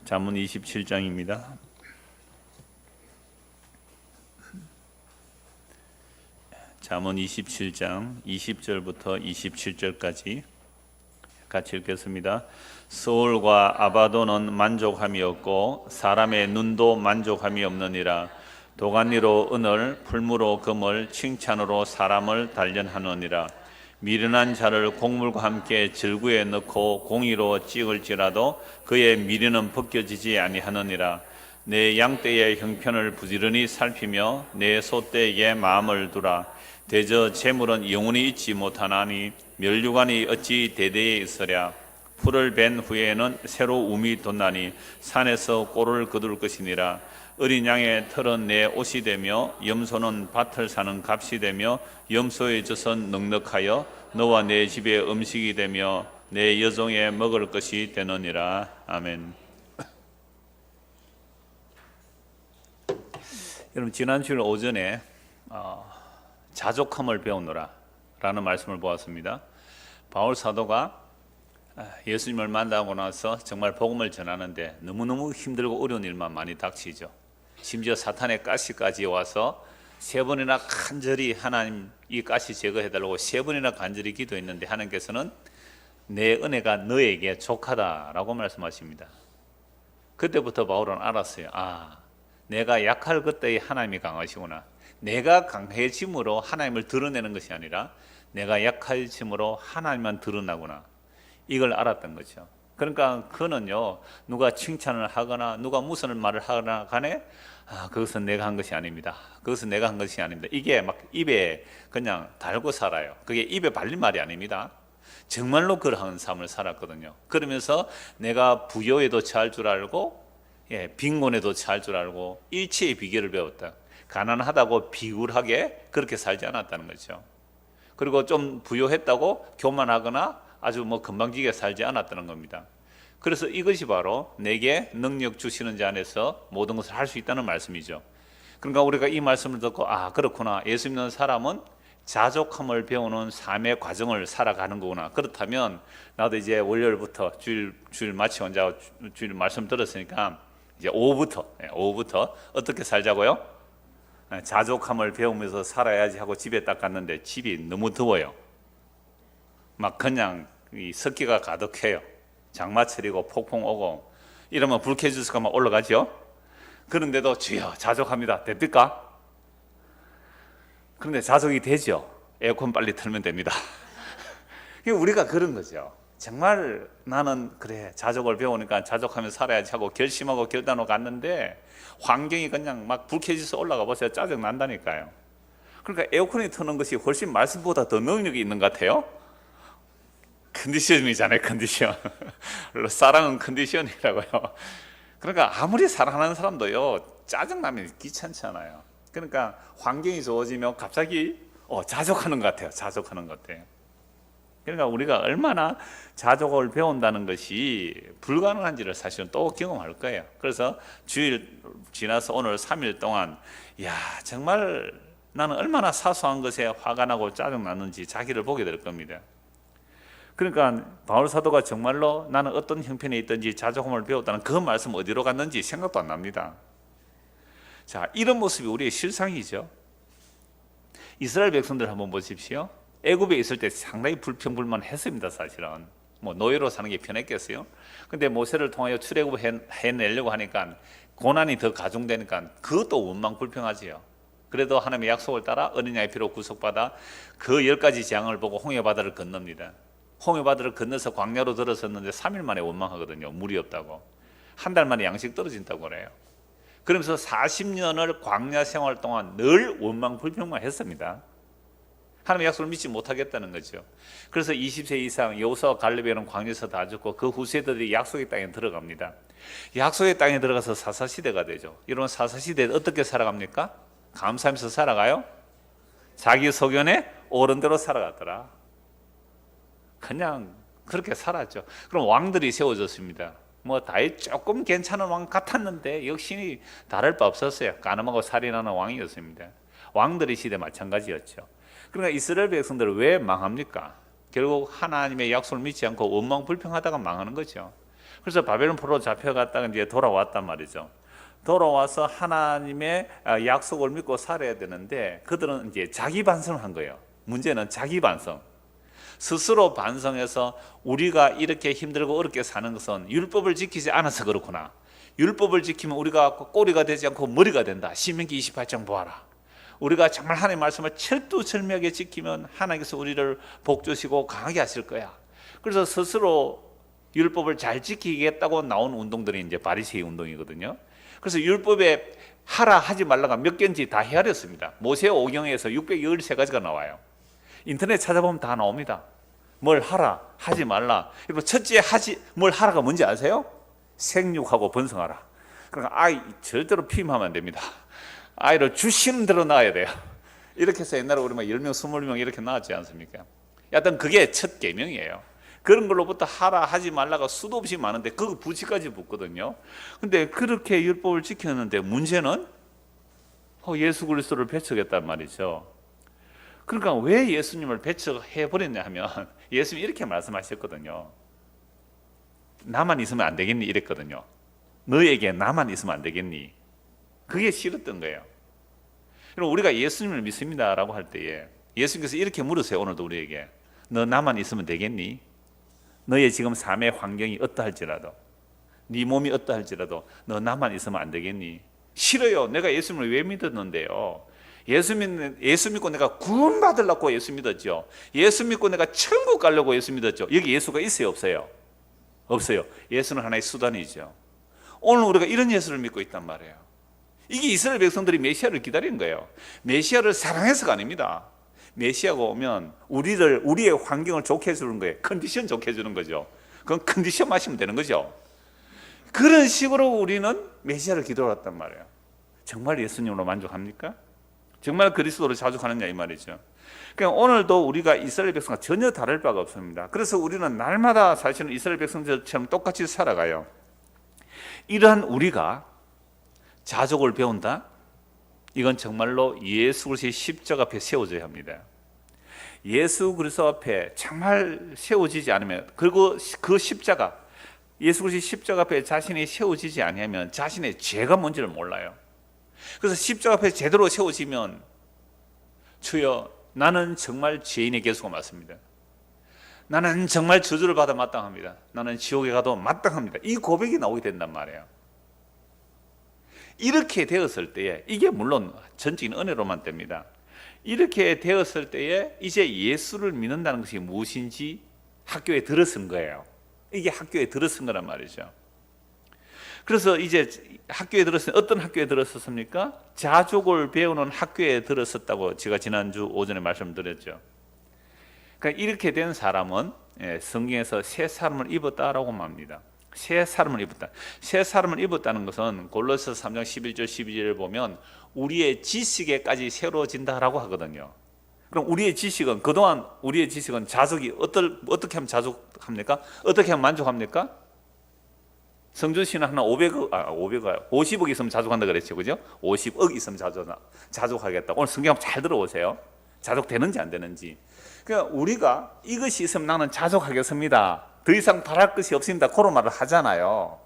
잠언 27장입니다. 잠언 27장 20절부터 27절까지 같이 읽겠습니다. 서울과 아바도는 만족함이 없고 사람의 눈도 만족함이 없느니라. 도가니로 은을, 풀무로 금을, 칭찬으로 사람을 단련하느니라. 미련한 자를 곡물과 함께 질구에 넣고 공의로 찍을지라도 그의 미련은 벗겨지지 아니하느니라. 내 양떼의 형편을 부지런히 살피며 내 소떼에게 마음을 두라. 대저 재물은 영원히 있지 못하나니 멸류관이 어찌 대대에 있으랴. 풀을 벤 후에는 새로 움이 돋나니 산에서 꼴을 거둘 것이니라. 어린 양의 털은 내 옷이 되며 염소는 밭을 사는 값이 되며 염소의 젖은 넉넉하여 너와 내 집의 음식이 되며 내 여종의 먹을 것이 되느니라. 아멘. 여러분, 지난 주일 오전에 자족함을 배우노라 라는 말씀을 보았습니다. 바울 사도가 예수님을 만나고 나서 정말 복음을 전하는데 너무너무 힘들고 어려운 일만 많이 닥치죠. 심지어 사탄의 가시까지 와서 3번이나 간절히 하나님 이 가시 제거해달라고 3번이나 간절히 기도했는데 하나님께서는 내 은혜가 너에게 족하다라고 말씀하십니다. 그때부터 바울은 알았어요. 내가 약할 그때에 하나님이 강하시구나. 내가 강해짐으로 하나님을 드러내는 것이 아니라 내가 약해짐으로 하나님만 드러나구나. 이걸 알았던 거죠. 그러니까 그는요, 누가 칭찬을 하거나 누가 무슨 말을 하거나 간에 그것은 내가 한 것이 아닙니다. 그것은 내가 한 것이 아닙니다. 이게 막 입에 그냥 달고 살아요. 그게 입에 발린 말이 아닙니다. 정말로 그러한 삶을 살았거든요. 그러면서 내가 부여에도 처할 줄 알고 빈곤에도 처할 줄 알고 일체의 비결을 배웠다. 가난하다고 비굴하게 그렇게 살지 않았다는 거죠. 그리고 좀 부유했다고 교만하거나 아주 건방지게 살지 않았다는 겁니다. 그래서 이것이 바로 내게 능력 주시는 자 안에서 모든 것을 할 수 있다는 말씀이죠. 그러니까 우리가 이 말씀을 듣고 그렇구나. 예수 믿는 사람은 자족함을 배우는 삶의 과정을 살아가는 거구나. 그렇다면 나도 이제 월요일부터 주일 마치고 혼자 주일 말씀 들었으니까 이제 오후부터 어떻게 살자고요? 자족함을 배우면서 살아야지 하고 집에 딱 갔는데 집이 너무 더워요. 막 그냥 이 습기가 가득해요. 장마철이고 폭풍 오고 이러면 불쾌지수가 막 올라가죠. 그런데도 주여 자족합니다. 됩니까? 그런데 자족이 되죠. 에어컨 빨리 틀면 됩니다. 우리가 그런 거죠. 정말 나는 그래 자족을 배우니까 자족하면서 살아야지 하고 결심하고 결단하고 갔는데 환경이 그냥 막 불쾌지수 올라가 보세요. 짜증 난다니까요. 그러니까 에어컨이 트는 것이 훨씬 말씀보다 더 능력이 있는 것 같아요. 컨디션이잖아요. 컨디션. 사랑은 컨디션이라고요. 그러니까 아무리 사랑하는 사람도요 짜증나면 귀찮잖아요. 그러니까 환경이 좋아지면 갑자기 자족하는 것 같아요. 자족하는 것 같아요. 그러니까 우리가 얼마나 자족을 배운다는 것이 불가능한지를 사실은 또 경험할 거예요. 그래서 주일 지나서 오늘 3일 동안 정말 나는 얼마나 사소한 것에 화가 나고 짜증났는지 자기를 보게 될 겁니다. 그러니까 바울 사도가 정말로 나는 어떤 형편에 있든지 자족함을 배웠다는 그 말씀 어디로 갔는지 생각도 안 납니다. 자, 이런 모습이 우리의 실상이죠. 이스라엘 백성들 한번 보십시오. 애굽에 있을 때 상당히 불평불만했습니다. 사실은 노예로 사는 게 편했겠어요. 근데 모세를 통하여 출애굽 해내려고 하니까 고난이 더 가중되니까 그것도 원망불평하지요. 그래도 하나님의 약속을 따라 어린 양의 피로 구속받아 그 10가지 재앙을 보고 홍해바다를 건넙니다. 홍해바다를 건너서 광야로 들어섰는데 3일 만에 원망하거든요. 물이 없다고. 한 달 만에 양식 떨어진다고 그래요. 그러면서 40년을 광야 생활 동안 늘 원망불평만 했습니다. 하나님의 약속을 믿지 못하겠다는 거죠. 그래서 20세 이상 여호수아와 갈렙에는 광야에서 다 죽고 그 후세들이 약속의 땅에 들어갑니다. 약속의 땅에 들어가서 사사시대가 되죠. 이런 사사시대에 어떻게 살아갑니까? 감사하면서 살아가요? 자기 소견에 옳은 대로 살아갔더라. 그냥 그렇게 살았죠. 그럼 왕들이 세워졌습니다. 다윗 조금 괜찮은 왕 같았는데 역시 다를 바 없었어요. 간음하고 살인하는 왕이었습니다. 왕들의 시대 마찬가지였죠. 그러니까 이스라엘 백성들은 왜 망합니까? 결국 하나님의 약속을 믿지 않고 원망불평하다가 망하는 거죠. 그래서 바벨론 포로로 잡혀갔다가 이제 돌아왔단 말이죠. 돌아와서 하나님의 약속을 믿고 살아야 되는데 그들은 이제 자기 반성을 한 거예요. 문제는 자기 반성. 스스로 반성해서 우리가 이렇게 힘들고 어렵게 사는 것은 율법을 지키지 않아서 그렇구나. 율법을 지키면 우리가 꼬리가 되지 않고 머리가 된다. 신명기 28장 보아라. 우리가 정말 하나님의 말씀을 철두철미하게 지키면 하나님께서 우리를 복주시고 강하게 하실 거야. 그래서 스스로 율법을 잘 지키겠다고 나온 운동들이 이제 바리새인 운동이거든요. 그래서 율법에 하라 하지 말라가 몇 개인지 다 헤아렸습니다. 모세오경에서 613가지가 나와요. 인터넷 찾아보면 다 나옵니다. 뭘 하라 하지 말라. 그리고 첫째 뭘 하라가 뭔지 아세요? 생육하고 번성하라. 그러니까 아이 절대로 피임하면 안 됩니다. 아이를 주시는 대로 낳아야 돼요. 이렇게 해서 옛날에 우리 막 10명, 20명 이렇게 낳았지 않습니까? 여하튼 그게 첫 계명이에요. 그런 걸로부터 하라 하지 말라가 수도 없이 많은데 그 부치까지 붙거든요. 근데 그렇게 율법을 지켰는데 문제는 예수 그리스도를 배척했단 말이죠. 그러니까 왜 예수님을 배척해버렸냐 하면 예수님이 이렇게 말씀하셨거든요. 나만 있으면 안 되겠니? 이랬거든요. 너에게 나만 있으면 안 되겠니? 그게 싫었던 거예요. 그럼 우리가 예수님을 믿습니다라고 할 때에 예수님께서 이렇게 물으세요. 오늘도 우리에게 너 나만 있으면 되겠니? 너의 지금 삶의 환경이 어떠할지라도 네 몸이 어떠할지라도 너 나만 있으면 안 되겠니? 싫어요. 내가 예수님을 왜 믿었는데요? 예수 믿고 내가 구원 받으려고 예수 믿었죠. 예수 믿고 내가 천국 가려고 예수 믿었죠. 여기 예수가 있어요, 없어요? 없어요. 예수는 하나의 수단이죠. 오늘 우리가 이런 예수를 믿고 있단 말이에요. 이게 이스라엘 백성들이 메시아를 기다리는 거예요. 메시아를 사랑해서가 아닙니다. 메시아가 오면 우리의 환경을 좋게 해주는 거예요. 컨디션 좋게 해주는 거죠. 그건 컨디션 마시면 되는 거죠. 그런 식으로 우리는 메시아를 기다렸단 말이에요. 정말 예수님으로 만족합니까? 정말 그리스도로 자족하느냐 이 말이죠. 그러니까 오늘도 우리가 이스라엘 백성과 전혀 다를 바가 없습니다. 그래서 우리는 날마다 사실은 이스라엘 백성들처럼 똑같이 살아가요. 이러한 우리가 자족을 배운다? 이건 정말로 예수 그리스도의 십자가 앞에 세워져야 합니다. 예수 그리스도 앞에 정말 세워지지 않으면, 그리고 그 십자가, 예수 그리스도의 십자가 앞에 자신이 세워지지 않으면 자신의 죄가 뭔지를 몰라요. 그래서 십자가 앞에 제대로 세워지면 주여 나는 정말 죄인의 개수가 맞습니다. 나는 정말 저주를 받아 마땅합니다. 나는 지옥에 가도 마땅합니다. 이 고백이 나오게 된단 말이에요. 이렇게 되었을 때에, 이게 물론 전적인 은혜로만 됩니다. 이렇게 되었을 때에 이제 예수를 믿는다는 것이 무엇인지 학교에 들었은 거예요. 이게 학교에 들었은 거란 말이죠. 그래서 이제 학교에 들었으니 어떤 학교에 들었었습니까? 자족을 배우는 학교에 들었었다고 제가 지난주 오전에 말씀드렸죠. 그러니까 이렇게 된 사람은 성경에서 새 사람을 입었다라고 말합니다. 새 사람을 입었다. 새 사람을 입었다는 것은 골로새서 3장 11절 12절을 보면 우리의 지식에까지 새로워진다라고 하거든요. 그럼 우리의 지식은, 그동안 우리의 지식은 자족이 어떻게 하면 자족합니까? 어떻게 하면 만족합니까? 성준 씨는 하나 50억 있으면 자족한다 그랬죠, 그죠? 50억 있으면 자족하겠다. 오늘 성경 잘 들어보세요. 자족되는지 안 되는지. 그러니까 우리가 이것이 있으면 나는 자족하겠습니다. 더 이상 바랄 것이 없습니다. 그런 말을 하잖아요.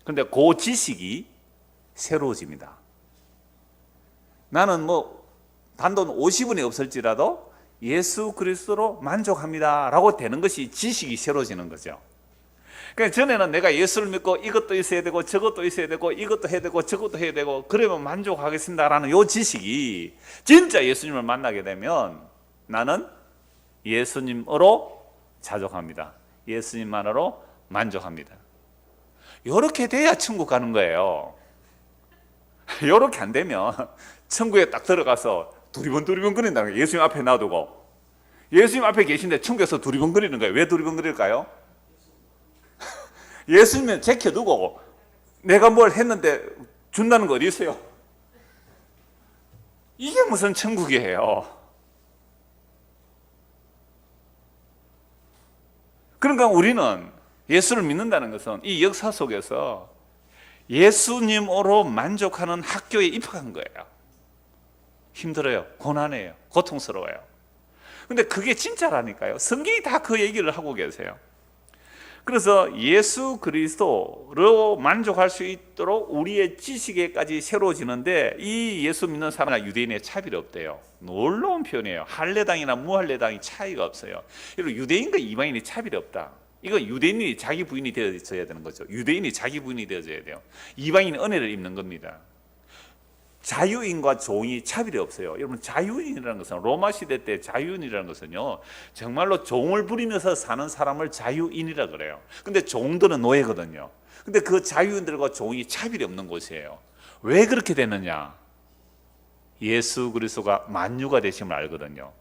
그런데 그 지식이 새로워집니다. 나는 단돈 50원이 없을지라도 예수 그리스도로 만족합니다 라고 되는 것이 지식이 새로워지는 거죠. 그러니까 전에는 내가 예수를 믿고 이것도 있어야 되고 저것도 있어야 되고 이것도 해야 되고 저것도 해야 되고 그러면 만족하겠습니다라는 이 지식이 진짜 예수님을 만나게 되면 나는 예수님으로 자족합니다. 예수님만으로 만족합니다. 이렇게 돼야 천국 가는 거예요. 이렇게 안 되면 천국에 딱 들어가서 두리번두리번 거린다는 거예요. 예수님 앞에 놔두고 예수님 앞에 계신데 천국에서 두리번거리는 거예요. 왜 두리번거릴까요? 예수님은 제껴두고 내가 뭘 했는데 준다는 거 어디 있어요? 이게 무슨 천국이에요? 그러니까 우리는 예수를 믿는다는 것은 이 역사 속에서 예수님으로 만족하는 학교에 입학한 거예요. 힘들어요. 고난해요. 고통스러워요. 근데 그게 진짜라니까요. 성경이 다 그 얘기를 하고 계세요. 그래서 예수 그리스도로 만족할 수 있도록 우리의 지식에까지 새로워지는데 이 예수 믿는 사람이나 유대인의 차별이 없대요. 놀라운 표현이에요. 할례당이나 무할례당이 차이가 없어요. 그리고 유대인과 이방인이 차별이 없다. 이거 유대인이 자기 부인이 되어져야 되는 거죠. 유대인이 자기 부인이 되어져야 돼요. 이방인이 은혜를 입는 겁니다. 자유인과 종이 차별이 없어요. 여러분, 자유인이라는 것은 로마 시대 때 자유인이라는 것은요, 정말로 종을 부리면서 사는 사람을 자유인이라 그래요. 근데 종들은 노예거든요. 근데 그 자유인들과 종이 차별이 없는 곳이에요. 왜 그렇게 됐느냐? 예수 그리스도가 만유가 되심을 알거든요.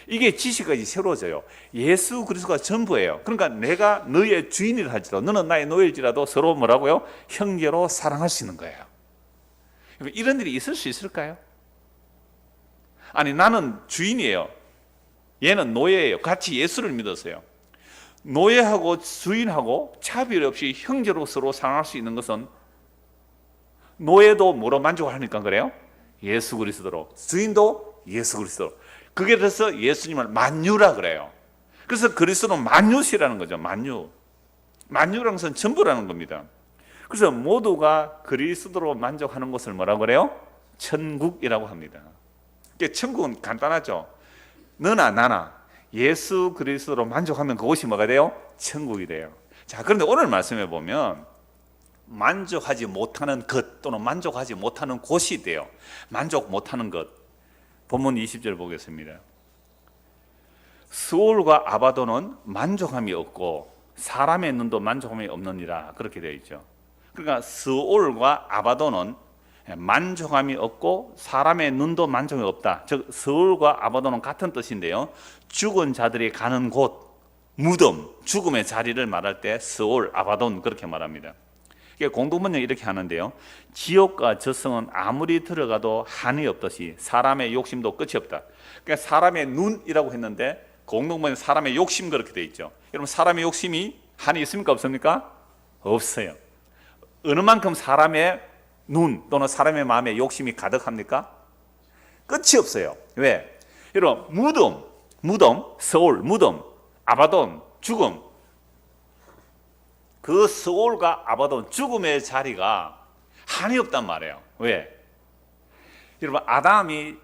이게 지식까지 새로워져요. 예수 그리스도가 전부예요. 그러니까 내가 너의 주인이라 할지라도, 너는 나의 노예일지라도 서로 뭐라고요? 형제로 사랑할 수 있는 거예요. 이런 일이 있을 수 있을까요? 아니, 나는 주인이에요. 얘는 노예예요. 같이 예수를 믿었어요. 노예하고 주인하고 차별 없이 형제로 서로 사랑할 수 있는 것은 노예도 뭐로 만족하니까 그래요? 예수 그리스도로. 주인도 예수 그리스도로. 그게 그래서 예수님을 만유라 그래요. 그래서 그리스도는 만유시라는 거죠. 만유. 만유라는 것은 전부라는 겁니다. 그래서 모두가 그리스도로 만족하는 것을 뭐라고 그래요? 천국이라고 합니다. 천국은 간단하죠. 너나 나나 예수 그리스도로 만족하면 그곳이 뭐가 돼요? 천국이 돼요. 자, 그런데 오늘 말씀해 보면 만족하지 못하는 것 또는 만족하지 못하는 곳이 돼요. 만족 못하는 것. 본문 20절 보겠습니다. 스올과 아바도는 만족함이 없고 사람의 눈도 만족함이 없느니라, 그렇게 되어 있죠. 그러니까 스올과 아바도는 만족함이 없고 사람의 눈도 만족이 없다. 즉 스올과 아바도는 같은 뜻인데요, 죽은 자들이 가는 곳, 무덤, 죽음의 자리를 말할 때 스올, 아바돈 그렇게 말합니다. 공동번역 이렇게 하는데요, 지옥과 저승은 아무리 들어가도 한이 없듯이 사람의 욕심도 끝이 없다. 그러니까 사람의 눈이라고 했는데 공동번역 사람의 욕심 그렇게 돼 있죠. 여러분, 사람의 욕심이 한이 있습니까, 없습니까? 없어요. 어느 만큼 사람의 눈 또는 사람의 마음에 욕심이 가득합니까? 끝이 없어요. 왜? 여러분, 무덤, 서울, 무덤, 아바돈, 죽음. 그 서울과 아바돈, 죽음의 자리가 한이 없단 말이에요. 왜? 여러분, 아담이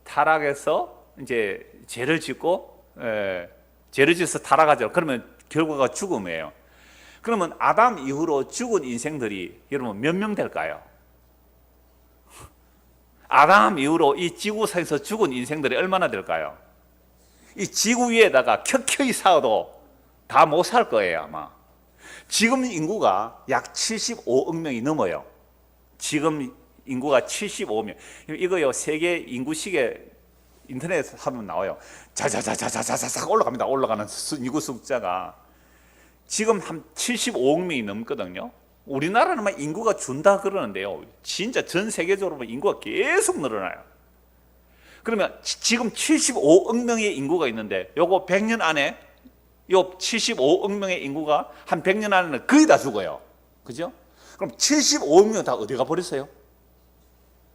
타락해서 이제 죄를 짓고 죄를 짓어서 타락하죠. 그러면 결과가 죽음이에요. 그러면 아담 이후로 죽은 인생들이 여러분 몇 명 될까요? 아담 이후로 이 지구상에서 죽은 인생들이 얼마나 될까요? 이 지구 위에다가 켜켜이 쌓아도 다 못 살 거예요, 아마. 지금 인구가 약 75억 명이 넘어요. 지금 인구가 75명. 이거요, 세계 인구시계 인터넷 하면 나와요. 자자자자자자자 올라갑니다. 올라가는 인구 숫자가 지금 한 75억 명이 넘거든요. 우리나라는 막 인구가 준다 그러는데요, 진짜 전 세계적으로 인구가 계속 늘어나요. 그러면 지금 75억 명의 인구가 있는데 요거 100년 안에 요 75억 명의 인구가 한 100년 안에는 거의 다 죽어요. 그죠? 그럼 75억 명 다 어디 가버렸어요?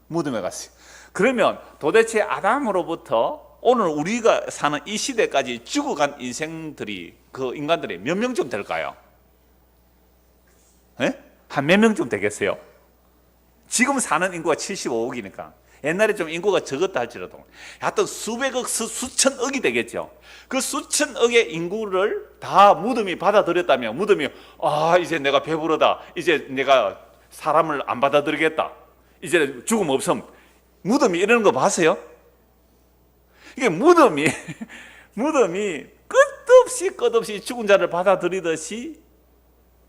무덤에 갔어요. 그러면 도대체 아담으로부터 오늘 우리가 사는 이 시대까지 죽어간 인생들이, 그 인간들이 몇 명쯤 될까요? 한 몇 명쯤 되겠어요? 지금 사는 인구가 75억이니까 옛날에 좀 인구가 적었다 할지라도 하여튼 수백억, 수천억이 되겠죠. 그 수천억의 인구를 다 무덤이 받아들였다면 무덤이 이제 내가 배부르다, 이제 내가 사람을 안 받아들이겠다, 이제 죽음 없음, 무덤이 이러는 거 봤어요? 이게 무덤이 끝없이 죽은 자를 받아들이듯이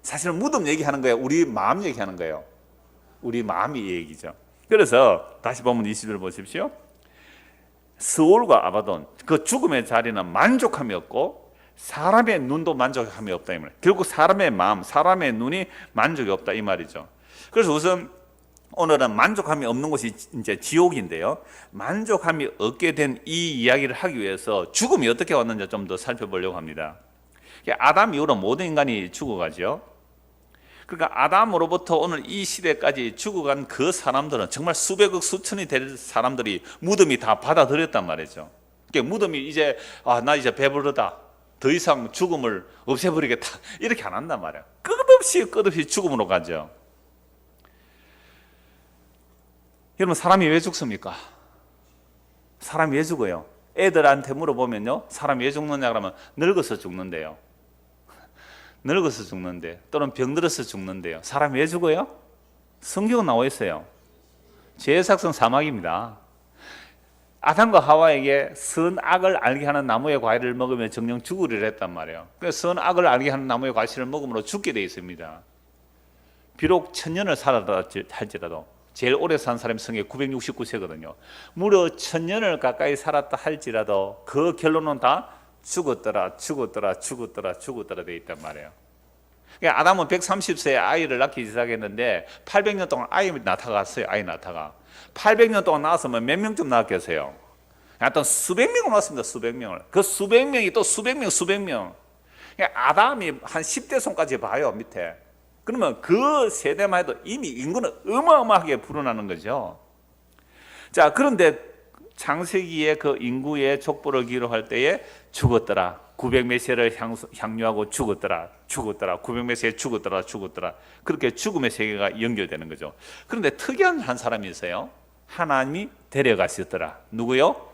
사실은 무덤 얘기하는 거예요. 우리 마음 얘기하는 거예요. 우리 마음이 얘기죠. 그래서 다시 보면 20절 보십시오. 스올과 아바돈, 그 죽음의 자리는 만족함이 없고 사람의 눈도 만족함이 없다 이 말. 결국 사람의 마음, 사람의 눈이 만족이 없다 이 말이죠. 그래서 우선 오늘은 만족함이 없는 곳이 이제 지옥인데요, 만족함이 없게 된 이 이야기를 하기 위해서 죽음이 어떻게 왔는지 좀 더 살펴보려고 합니다. 아담 이후로 모든 인간이 죽어가죠. 그러니까 아담으로부터 오늘 이 시대까지 죽어간 그 사람들은 정말 수백억 수천이 될 사람들이 무덤이 다 받아들였단 말이죠. 그러니까 무덤이 이제 나 이제 배부르다, 더 이상 죽음을 없애버리겠다 이렇게 안 한단 말이야. 끝없이 죽음으로 가죠. 여러분, 사람이 왜 죽습니까? 사람이 왜 죽어요? 애들한테 물어보면요, 사람이 왜 죽느냐 그러면 늙어서 죽는데요. 늙어서 죽는데, 또는 병들어서 죽는데요. 사람이 왜 죽어요? 성경은 나와 있어요. 죄의 삭은 사망입니다. 아담과 하와에게 선악을 알게 하는 나무의 과일을 먹으면 정녕 죽으리라 했단 말이에요. 그래서 선악을 알게 하는 나무의 과실을 먹음으로 죽게 되어 있습니다. 비록 1000년을 살았다 할지라도, 제일 오래 산 사람이 성에 969세거든요. 무려 1000년을 가까이 살았다 할지라도 그 결론은 다 죽었더라 되어 있단 말이에요. 그러니까 아담은 130세에 아이를 낳기 시작했는데 800년 동안 아이 낳다갔어요. 아이 낳다가 800년 동안 낳았으면 몇 명쯤 낳았겠어요? 하여튼 수백 명을 낳았습니다. 수백 명을. 그 수백 명이 또 수백 명. 그러니까 아담이 한 10대 손까지 봐요, 밑에. 그러면 그 세대만 해도 이미 인구는 어마어마하게 불어나는 거죠. 자, 그런데 창세기에 그 인구의 족보를 기록할 때에 죽었더라. 900몇 세를 향유하고 죽었더라. 900몇 세 죽었더라. 그렇게 죽음의 세계가 연결되는 거죠. 그런데 특이한 한 사람이 있어요. 하나님이 데려가셨더라. 누구요?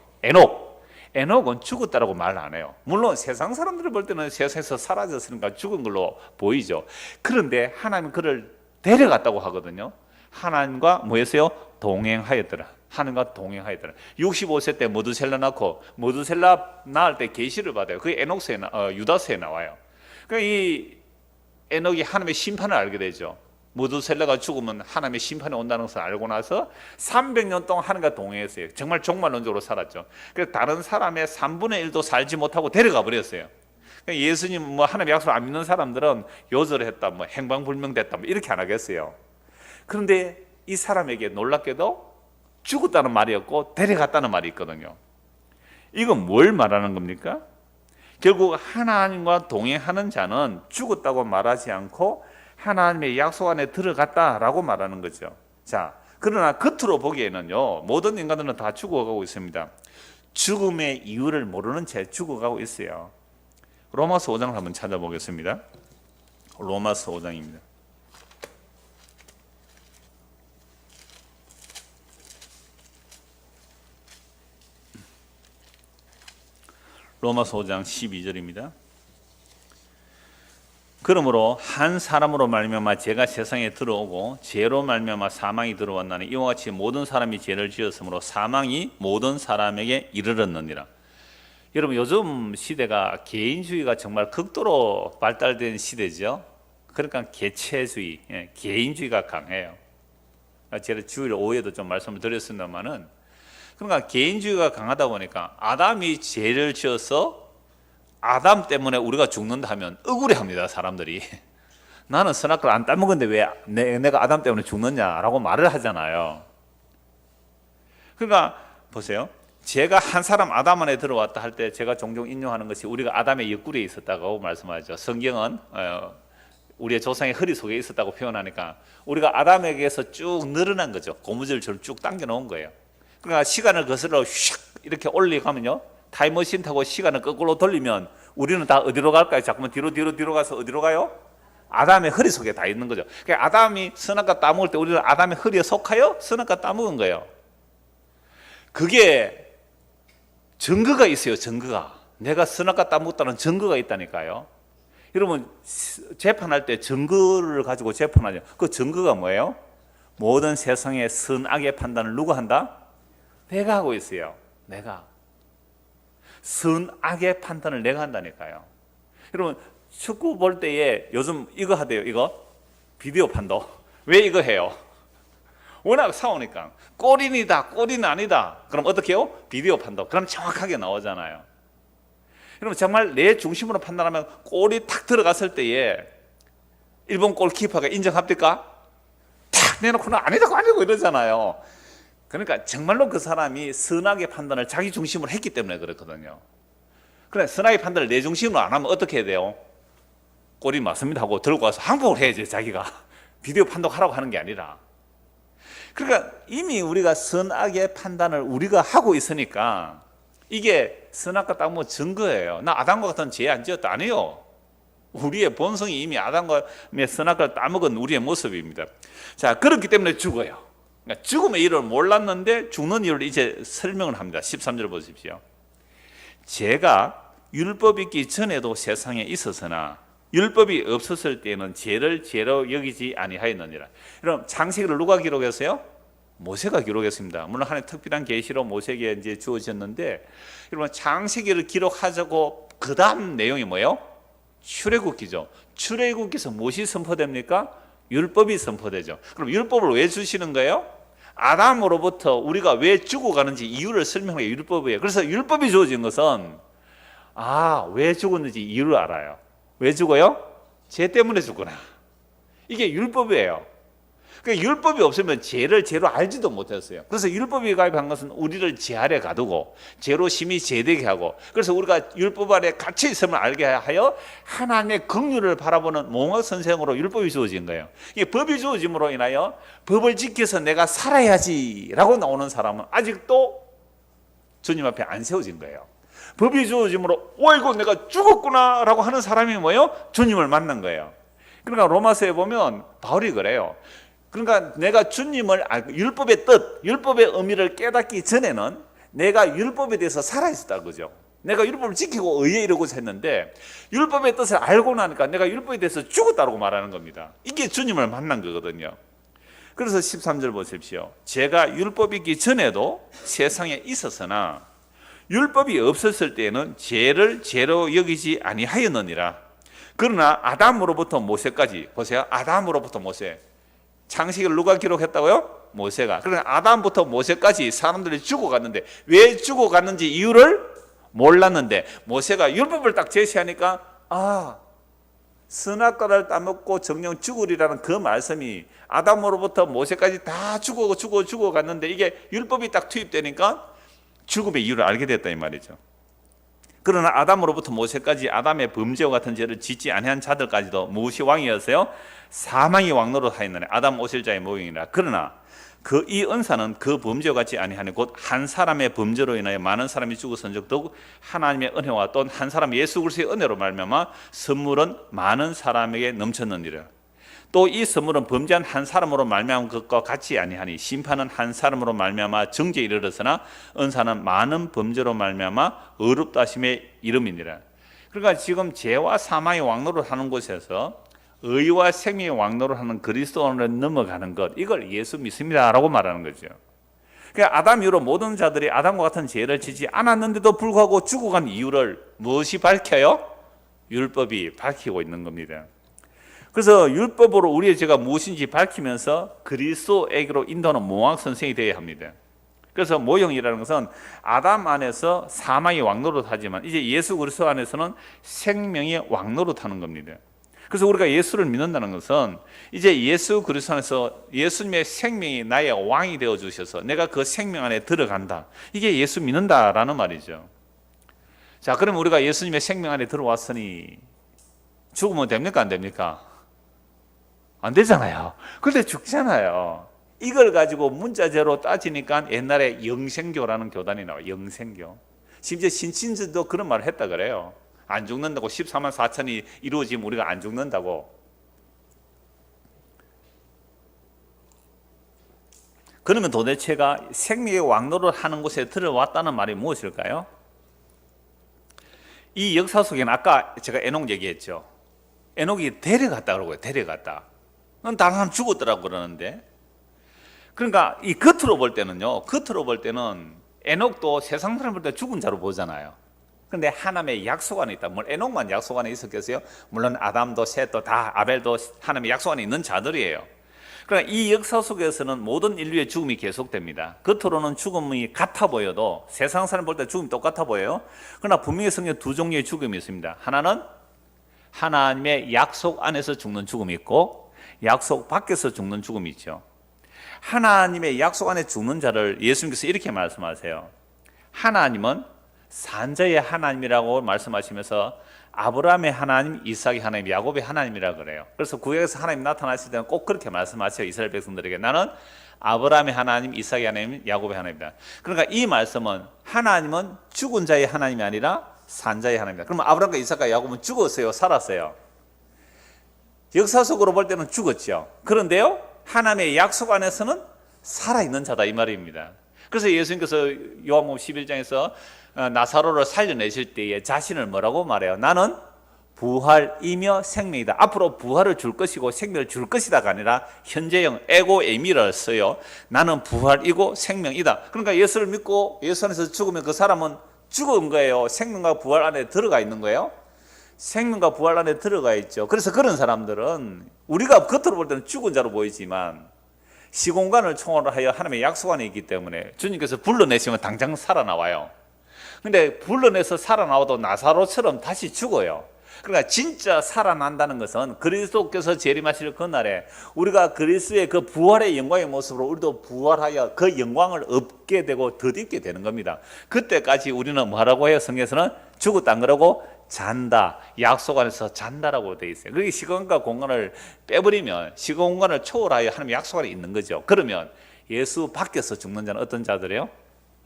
에녹은 죽었다라고 말 안 해요. 물론 세상 사람들을 볼 때는 세상에서 사라졌으니까 죽은 걸로 보이죠. 그런데 하나님은 그를 데려갔다고 하거든요. 하나님과 뭐였어요? 동행하였더라. 하나님과 동행하였더라. 65세 때 머두셀라 낳고, 머두셀라 낳을 때 계시를 받아요. 그게 에녹서에 유다서에 나와요. 그러니까 이 에녹이 하나님의 심판을 알게 되죠. 머두셀라가 죽으면 하나님의 심판이 온다는 것을 알고 나서 300년 동안 하나님과 동행했어요. 정말 종말론적으로 살았죠. 그래서 다른 사람의 3분의 1도 살지 못하고 데려가 버렸어요. 그러니까 예수님 뭐 하나님의 약속을 안 믿는 사람들은 요절했다, 뭐 행방불명됐다, 뭐 이렇게 안 하겠어요. 그런데 이 사람에게 놀랍게도 죽었다는 말이 없고 데려갔다는 말이 있거든요. 이건 뭘 말하는 겁니까? 결국 하나님과 동행하는 자는 죽었다고 말하지 않고 하나님의 약속 안에 들어갔다라고 말하는 거죠. 자, 그러나 겉으로 보기에는요, 모든 인간들은 다 죽어가고 있습니다. 죽음의 이유를 모르는 채 죽어가고 있어요. 로마서 5장을 한번 찾아보겠습니다. 로마서 5장입니다. 로마서 5장 12절입니다. 그러므로 한 사람으로 말미암아 죄가 세상에 들어오고 죄로 말미암아 사망이 들어왔나니 이와 같이 모든 사람이 죄를 지었으므로 사망이 모든 사람에게 이르렀느니라. 여러분, 요즘 시대가 개인주의가 정말 극도로 발달된 시대죠. 그러니까 개체주의, 개인주의가 강해요. 제가 주일 5회도 좀 말씀을 드렸습니다만은, 그러니까 개인주의가 강하다 보니까 아담이 죄를 지어서 아담 때문에 우리가 죽는다 하면 억울해합니다, 사람들이. 나는 선악과를 안 따먹었는데 왜 내가 아담 때문에 죽느냐라고 말을 하잖아요. 그러니까 보세요. 죄가 한 사람 아담 안에 들어왔다 할 때 제가 종종 인용하는 것이 우리가 아담의 옆구리에 있었다고 말씀하죠. 성경은 우리의 조상의 허리 속에 있었다고 표현하니까 우리가 아담에게서 쭉 늘어난 거죠. 고무줄처럼 쭉 당겨놓은 거예요. 그러니까 시간을 거슬러 휙 이렇게 올리가면요, 타임머신 타고 시간을 거꾸로 돌리면 우리는 다 어디로 갈까요? 자꾸만 뒤로 가서 어디로 가요? 아담의 허리 속에 다 있는 거죠. 그러니까 아담이 선악과 따먹을 때 우리는 아담의 허리에 속하여 선악과 따먹은 거예요. 그게 증거가 있어요. 증거가. 내가 선악과 따먹었다는 증거가 있다니까요. 여러분, 재판할 때 증거를 가지고 재판하죠. 그 증거가 뭐예요? 모든 세상의 선악의 판단을 누가 한다? 내가 하고 있어요. 내가. 선악의 판단을 내가 한다니까요. 여러분, 축구 볼 때에 요즘 이거 하대요. 이거 비디오 판도. 왜 이거 해요? 워낙 싸우니까 골인이다, 골인 아니다. 그럼 어떻게 해요? 비디오 판도. 그럼 정확하게 나오잖아요. 여러분, 정말 내 중심으로 판단하면 골이 탁 들어갔을 때에 일본 골키퍼가 인정합니까? 탁 내놓고는 아니고 이러잖아요. 그러니까 정말로 그 사람이 선악의 판단을 자기 중심으로 했기 때문에 그렇거든요. 그래, 선악의 판단을 내 중심으로 안 하면 어떻게 해야 돼요? 골이 맞습니다 하고 들고 와서 항복을 해야지, 자기가. 비디오 판독하라고 하는 게 아니라. 그러니까 이미 우리가 선악의 판단을 우리가 하고 있으니까 이게 선악과 땅 증거예요. 나 아담과 같은 죄 안 지었다. 아니요. 우리의 본성이 이미 아담과의 선악과를 따먹은 우리의 모습입니다. 자, 그렇기 때문에 죽어요. 그러니까 죽음의 이유를 몰랐는데 죽는 이유를 이제 설명을 합니다. 13절 보십시오. 죄가 율법이 있기 전에도 세상에 있었으나 율법이 없었을 때는 죄를 죄로 여기지 아니하였느니라. 그럼 창세기를 누가 기록했어요? 모세가 기록했습니다. 물론 하나님의 특별한 계시로 모세에게 이제 주어졌는데, 여러분 창세기를 기록하자고 그 다음 내용이 뭐예요? 출애굽기죠. 출애굽기에서 무엇이 선포됩니까? 율법이 선포되죠. 그럼 율법을 왜 주시는 거예요? 아담으로부터 우리가 왜 죽어가는지 이유를 설명하는 게 율법이에요. 그래서 율법이 주어진 것은 왜 죽었는지 이유를 알아요. 왜 죽어요? 죄 때문에 죽구나. 이게 율법이에요. 그러니까 율법이 없으면 죄를 죄로 알지도 못했어요. 그래서 율법이 가입한 것은 우리를 죄 아래 가두고 죄로 심히 죄되게 하고, 그래서 우리가 율법 아래 갇혀 있음을 알게 하여 하나님의 긍휼을 바라보는 몽학 선생으로 율법이 주어진 거예요. 이게 법이 주어짐으로 인하여 법을 지켜서 내가 살아야지라고 나오는 사람은 아직도 주님 앞에 안 세워진 거예요. 법이 주어짐으로 이거 내가 죽었구나 라고 하는 사람이 뭐예요? 주님을 만난 거예요. 그러니까 로마서에 보면 바울이 그래요. 그러니까 내가 주님을 율법의 뜻, 율법의 의미를 깨닫기 전에는 내가 율법에 대해서 살아있었다 그죠? 내가 율법을 지키고 의에 이르고자 했는데 율법의 뜻을 알고 나니까 내가 율법에 대해서 죽었다고 말하는 겁니다. 이게 주님을 만난 거거든요. 그래서 13절 보십시오. 죄가 율법이 있기 전에도 세상에 있었으나 율법이 없었을 때에는 죄를 죄로 여기지 아니하였느니라. 그러나 아담으로부터 모세까지, 보세요. 아담으로부터 모세. 창세기를 누가 기록했다고요? 모세가. 그러나 아담부터 모세까지 사람들이 죽어갔는데 왜 죽어갔는지 이유를 몰랐는데 모세가 율법을 딱 제시하니까 선악과를 따먹고 정령 죽으리라는 그 말씀이 아담으로부터 모세까지 다 죽어갔는데 이게 율법이 딱 투입되니까 죽음의 이유를 알게 됐다 이 말이죠. 그러나 아담으로부터 모세까지 아담의 범죄와 같은 죄를 짓지 아니한 자들까지도 무엇이 왕이었어요? 사망이 왕노릇 하였느니 아담 오실 자의 모형이라. 그러나 이 은사는 그 범죄와 같지 아니하니 곧 한 사람의 범죄로 인하여 많은 사람이 죽었은즉 더욱 하나님의 은혜와 또 한 사람 예수 그리스도의 은혜로 말미암아 선물은 많은 사람에게 넘쳤느니라. 또 이 선물은 범죄한 한 사람으로 말미암은 것과 같지 아니하니 심판은 한 사람으로 말미암아 정죄에 이르렀으나 은사는 많은 범죄로 말미암아 의롭다 하심에 이름이니라. 그러니까 지금 죄와 사망의 왕노를 하는 곳에서 의와 생명의 왕노를 하는 그리스도로 넘어가는 것, 이걸 예수 믿습니다라고 말하는 거죠. 그러니까 아담 이후로 모든 자들이 아담과 같은 죄를 지지 않았는데도 불구하고 죽어간 이유를 무엇이 밝혀요? 율법이 밝히고 있는 겁니다. 그래서 율법으로 우리의 죄가 무엇인지 밝히면서 그리스도에게로 인도하는 몽학 선생이 되어야 합니다. 그래서 모형이라는 것은 아담 안에서 사망이 왕노릇하지만 이제 예수 그리스도 안에서는 생명이 왕노릇하는 겁니다. 그래서 우리가 예수를 믿는다는 것은 이제 예수 그리스도 안에서 예수님의 생명이 나의 왕이 되어 주셔서 내가 그 생명 안에 들어간다. 이게 예수 믿는다라는 말이죠. 자, 그럼 우리가 예수님의 생명 안에 들어왔으니 죽으면 됩니까? 안 됩니까? 안 되잖아요. 그런데 죽잖아요. 이걸 가지고 문자제로 따지니까 옛날에 영생교라는 교단이 나와요. 영생교. 심지어 신신들도 그런 말을 했다 그래요. 안 죽는다고, 14만 4천이 이루어지면 우리가 안 죽는다고. 그러면 도대체가 생명의 왕노를 하는 곳에 들어왔다는 말이 무엇일까요? 이 역사 속에는 아까 제가 에녹 얘기했죠. 에녹이 데려갔다 그러고요. 데려갔다. 다른 사람 죽었더라고 그러는데, 그러니까 이 겉으로 볼 때는요, 겉으로 볼 때는 에녹도 세상 사람 볼 때 죽은 자로 보잖아요. 그런데 하나님의 약속 안에 있다. 뭐 에녹만 약속 안에 있었겠어요? 물론 아담도 셋도 다 아벨도 하나님의 약속 안에 있는 자들이에요. 그러니까 이 역사 속에서는 모든 인류의 죽음이 계속됩니다. 겉으로는 죽음이 같아 보여도 세상 사람 볼 때 죽음이 똑같아 보여요. 그러나 분명히 성경에 두 종류의 죽음이 있습니다. 하나는 하나님의 약속 안에서 죽는 죽음이 있고 약속 밖에서 죽는 죽음이 있죠. 하나님의 약속 안에 죽는 자를 예수님께서 이렇게 말씀하세요. 하나님은 산자의 하나님이라고 말씀하시면서 아브라함의 하나님, 이삭의 하나님, 야곱의 하나님이라 그래요. 그래서 구약에서 하나님 나타나실 때는 꼭 그렇게 말씀하세요. 이스라엘 백성들에게 나는 아브라함의 하나님, 이삭의 하나님, 야곱의 하나님이다. 그러니까 이 말씀은 하나님은 죽은 자의 하나님이 아니라 산 자의 하나님이다. 그러면 아브라함과 이삭과 야곱은 죽었어요, 살았어요? 역사 속으로 볼 때는 죽었죠. 그런데요, 하나님의 약속 안에서는 살아있는 자다 이 말입니다. 그래서 예수님께서 요한복음 11장에서 나사로를 살려내실 때에 자신을 뭐라고 말해요? 나는 부활이며 생명이다. 앞으로 부활을 줄 것이고 생명을 줄 것이다가 아니라 현재형 에고 에미를 써요. 나는 부활이고 생명이다. 그러니까 예수를 믿고 예수 안에서 죽으면 그 사람은 죽은 거예요? 생명과 부활 안에 들어가 있는 거예요? 생명과 부활 안에 들어가 있죠. 그래서 그런 사람들은 우리가 겉으로 볼 때는 죽은 자로 보이지만 시공간을 총괄하여 하나님의 약속 안에 있기 때문에 주님께서 불러내시면 당장 살아나와요. 근데 불러내서 살아나와도 나사로처럼 다시 죽어요. 그러니까 진짜 살아난다는 것은 그리스도께서 재림하실 그날에 우리가 그리스도의 그 부활의 영광의 모습으로 우리도 부활하여 그 영광을 얻게 되고 덧입게 되는 겁니다. 그때까지 우리는 뭐라고 해요? 성경에서는 죽었다 안 그러고 잔다. 약속 안에서 잔다라고 되어 있어요. 그게 시간과 공간을 빼버리면 시간 공간을 초월하여 하나님의 약속 안에 있는 거죠. 그러면 예수 밖에서 죽는 자는 어떤 자들이에요?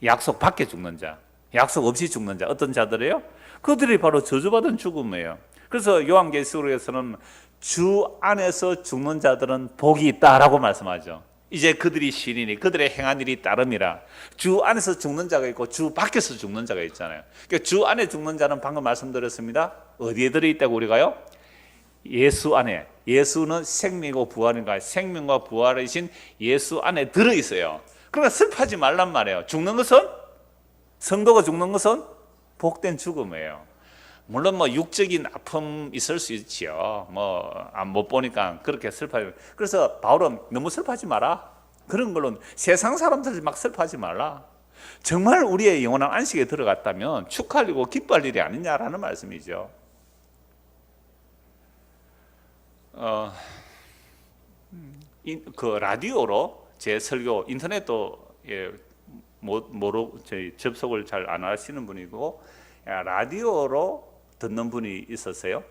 약속 밖에 죽는 자, 약속 없이 죽는 자 어떤 자들이에요? 그들이 바로 저주받은 죽음이에요. 그래서 요한계시록에서는 주 안에서 죽는 자들은 복이 있다라고 말씀하죠. 이제 그들이 신이니 그들의 행한 일이 따름이라. 주 안에서 죽는 자가 있고 주 밖에서 죽는 자가 있잖아요. 그러니까 주 안에 죽는 자는 방금 말씀드렸습니다. 어디에 들어있다고 우리가요? 예수 안에. 예수는 생명이고 부활인가? 생명과 부활이신 예수 안에 들어있어요. 그러니까 슬퍼하지 말란 말이에요. 죽는 것은, 성도가 죽는 것은 복된 죽음이에요. 물론 뭐 육적인 아픔 있을 수 있지요. 못 보니까 그렇게 슬퍼요. 그래서 바울은 너무 슬퍼하지 마라. 그런 걸로 세상 사람들 막 슬퍼하지 말라. 정말 우리의 영원한 안식에 들어갔다면 축하할 일이고 기뻐할 일이 아니냐라는 말씀이죠. 그 라디오로 제 설교, 인터넷도 저희 접속을 잘 안 하시는 분이고 라디오로 듣는 분이 있었어요.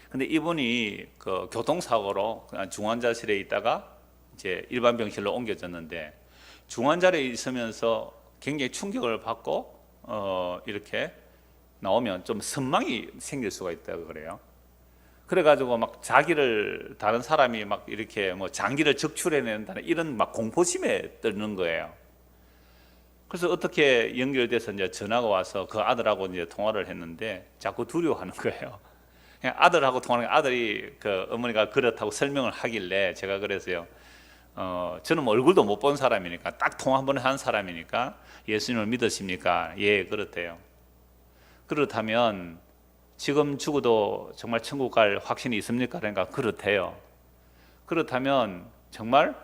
근데 이분이 그 교통사고로 중환자실에 있다가 이제 일반 병실로 옮겨졌는데 중환자실에 있으면서 굉장히 충격을 받고 이렇게 나오면 좀 선망이 생길 수가 있다고 그래요. 그래가지고 막 자기를 다른 사람이 막 이렇게 뭐 장기를 적출해낸다는 이런 막 공포심에 떨는 거예요. 그래서 어떻게 연결돼서 이제 전화가 와서 그 아들하고 이제 통화를 했는데 자꾸 두려워하는 거예요. 그냥 아들하고 통화하는 아들이 그 어머니가 그렇다고 설명을 하길래 제가 그래서요. 저는 뭐 얼굴도 못 본 사람이니까 딱 통화 한 번 한 사람이니까 예수님을 믿으십니까? 예, 그렇대요. 그렇다면 지금 죽어도 정말 천국 갈 확신이 있습니까? 그러니까 그렇대요. 그렇다면 정말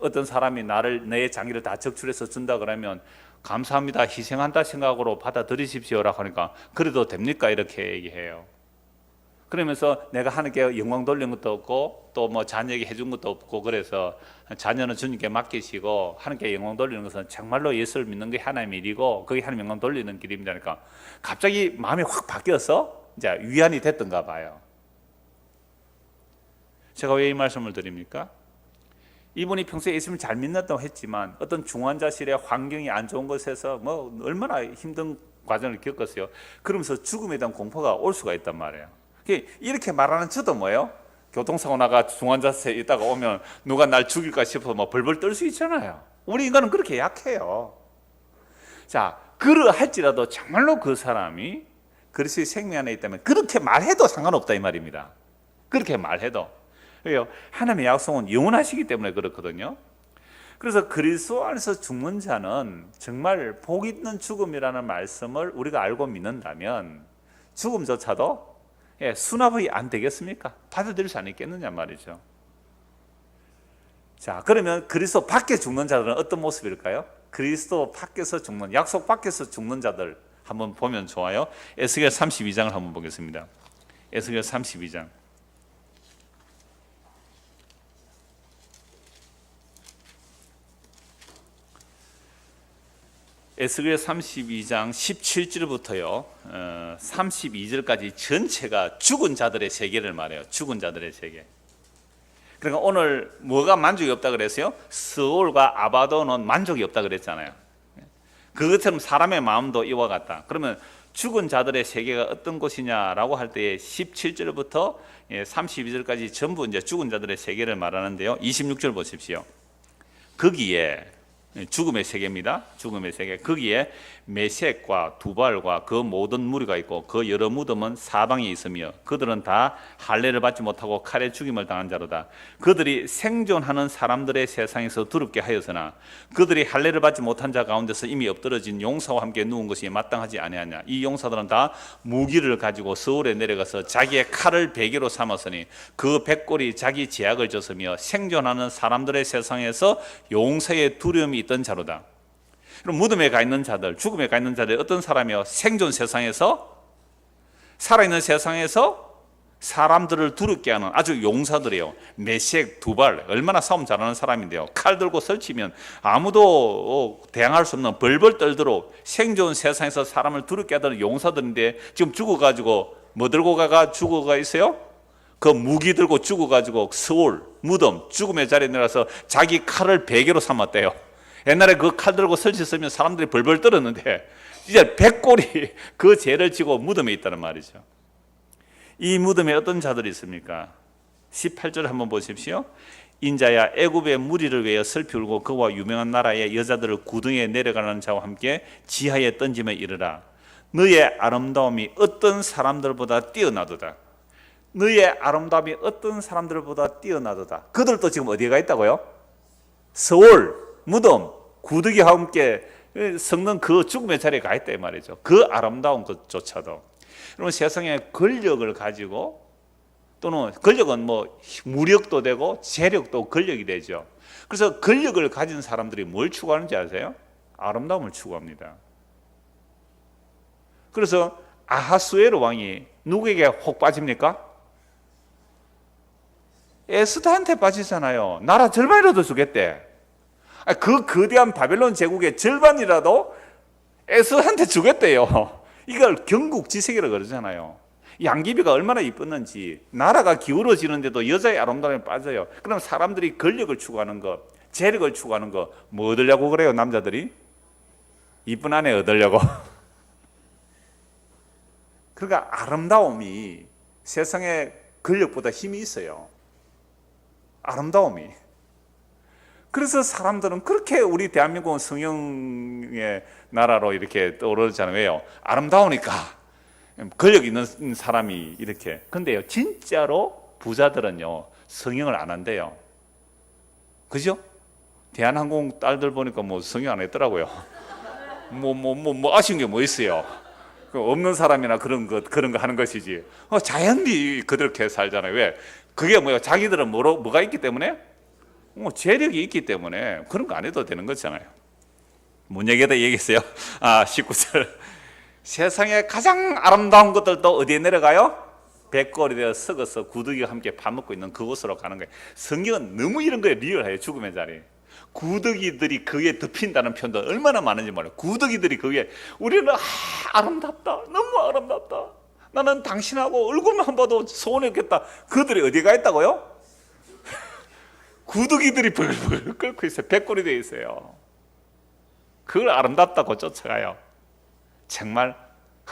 어떤 사람이 내 장기를 다 적출해서 준다 그러면 감사합니다, 희생한다 생각으로 받아들이십시오라고 하니까 그래도 됩니까? 이렇게 얘기해요. 그러면서 내가 하나님께 영광 돌린 것도 없고 또 뭐 자녀에게 해준 것도 없고 그래서 자녀는 주님께 맡기시고 하나님께 영광 돌리는 것은 정말로 예수를 믿는 게 하나님의 일이고 그게 하나님 영광 돌리는 길입니다. 그러니까 갑자기 마음이 확 바뀌어서 이제 위안이 됐던가 봐요. 제가 왜 이 말씀을 드립니까? 이분이 평소에 예수님을 잘 믿는다고 했지만 어떤 중환자실의 환경이 안 좋은 곳에서 뭐 얼마나 힘든 과정을 겪었어요. 그러면서 죽음에 대한 공포가 올 수가 있단 말이에요. 이렇게 말하는 저도 뭐예요? 교통사고 나가 중환자실에 있다가 오면 누가 날 죽일까 싶어서 뭐 벌벌 떨 수 있잖아요. 우리 인간은 그렇게 약해요. 자, 그러할지라도 정말로 그 사람이 그리스도의 생명 안에 있다면 그렇게 말해도 상관없다 이 말입니다. 그렇게 말해도. 왜요? 하나님의 약속은 영원하시기 때문에 그렇거든요. 그래서 그리스도 안에서 죽는 자는 정말 복 있는 죽음이라는 말씀을 우리가 알고 믿는다면 죽음조차도 수납이 안 되겠습니까? 받아들일 수 안 있겠느냐 말이죠. 자, 그러면 그리스도 밖에 죽는 자들은 어떤 모습일까요? 그리스도 밖에서 죽는, 약속 밖에서 죽는 자들 한번 보면 좋아요. 에스겔 32장을 한번 보겠습니다. 에스겔 32장. 에스겔 32장 17절부터요 32절까지 전체가 죽은 자들의 세계를 말해요. 죽은 자들의 세계. 그러니까 오늘 뭐가 만족이 없다 그랬어요? 스올과 아바도는 만족이 없다 그랬잖아요. 그것처럼 사람의 마음도 이와 같다. 그러면 죽은 자들의 세계가 어떤 곳이냐라고 할 때에 17절부터 32절까지 전부 이제 죽은 자들의 세계를 말하는데요. 26절 보십시오. 거기에 죽음의 세계입니다. 죽음의 세계. 거기에 메섹과 두발과 그 모든 무리가 있고 그 여러 무덤은 사방에 있으며 그들은 다 할례를 받지 못하고 칼에 죽임을 당한 자로다. 그들이 생존하는 사람들의 세상에서 두렵게 하였으나 그들이 할례를 받지 못한 자 가운데서 이미 엎드러진 용사와 함께 누운 것이 마땅하지 아니하냐. 이 용사들은 다 무기를 가지고 서울에 내려가서 자기의 칼을 베개로 삼았으니 그 백골이 자기 제약을 졌으며 생존하는 사람들의 세상에서 용사의 두려움이 있던 자로다. 그럼 무덤에 가 있는 자들, 죽음에 가 있는 자들 어떤 사람이요? 생존 세상에서, 살아있는 세상에서 사람들을 두렵게 하는 아주 용사들이에요. 메섹, 두발, 얼마나 싸움 잘하는 사람인데요. 칼 들고 설치면 아무도 대항할 수 없는 벌벌 떨도록 생존 세상에서 사람을 두렵게 하던 용사들인데 지금 죽어가지고 뭐 들고 가가 죽어가 있어요? 그 무기 들고 죽어가지고 서울, 무덤, 죽음의 자리에 내려서 자기 칼을 베개로 삼았대요. 옛날에 그 칼 들고 설치했으면 사람들이 벌벌 떨었는데 이제 백골이 그 죄를 지고 무덤에 있다는 말이죠. 이 무덤에 어떤 자들이 있습니까? 18절 한번 보십시오. 인자야 애굽의 무리를 위하여 슬피 울고 그와 유명한 나라의 여자들을 구덩이에 내려가는 자와 함께 지하에 던지며 이르라. 너의 아름다움이 어떤 사람들보다 뛰어나도다. 너의 아름다움이 어떤 사람들보다 뛰어나도다. 그들도 지금 어디에 가 있다고요? 서울, 무덤, 구덩이와 함께 섞는 그 죽음의 자리에 가 있다 이 말이죠. 그 아름다운 것조차도. 그러면 세상에 권력을 가지고 또는 권력은 뭐 무력도 되고 재력도 권력이 되죠. 그래서 권력을 가진 사람들이 뭘 추구하는지 아세요? 아름다움을 추구합니다. 그래서 아하수에로 왕이 누구에게 혹 빠집니까? 에스더한테 빠지잖아요. 나라 절반이라도 주겠대. 그 거대한 바벨론 제국의 절반이라도 에스더한테 주겠대요. 이걸 경국지색이라고 그러잖아요. 양귀비가 얼마나 이뻤는지 나라가 기울어지는데도 여자의 아름다움에 빠져요. 그럼 사람들이 권력을 추구하는 거, 재력을 추구하는 거 뭐 얻으려고 그래요? 남자들이 이쁜 아내 얻으려고. 그러니까 아름다움이 세상의 권력보다 힘이 있어요. 아름다움이. 그래서 사람들은 그렇게 우리 대한민국은 성형의 나라로 이렇게 떠오르잖아요. 왜요? 아름다우니까 권력 있는 사람이 이렇게. 근데요, 진짜로 부자들은요 성형을 안 한대요. 그죠? 대한항공 딸들 보니까 뭐 성형 안 했더라고요. 뭐 아쉬운 게 뭐 있어요? 없는 사람이나 그런 거 하는 것이지. 자연히 그렇게 살잖아요. 왜? 그게 뭐예요? 자기들은 뭐가 있기 때문에? 재력이 있기 때문에 그런 거 안 해도 되는 거잖아요. 뭔 얘기다 얘기했어요? 19절. 세상에 가장 아름다운 것들도 어디에 내려가요? 백골이 되어 썩어서 구더기와 함께 밥 먹고 있는 그곳으로 가는 거예요. 성경은 너무 이런 거에 리얼해요. 죽음의 자리. 구더기들이 거기에 덮인다는 표현도 얼마나 많은지 몰라요. 구더기들이 거기에. 우리는 아름답다, 너무 아름답다, 나는 당신하고 얼굴만 봐도 소원했겠다. 그들이 어디 가 있다고요? 구더기들이 벌벌 끓고 있어요. 백골이 되어 있어요. 그걸 아름답다고 쫓아가요. 정말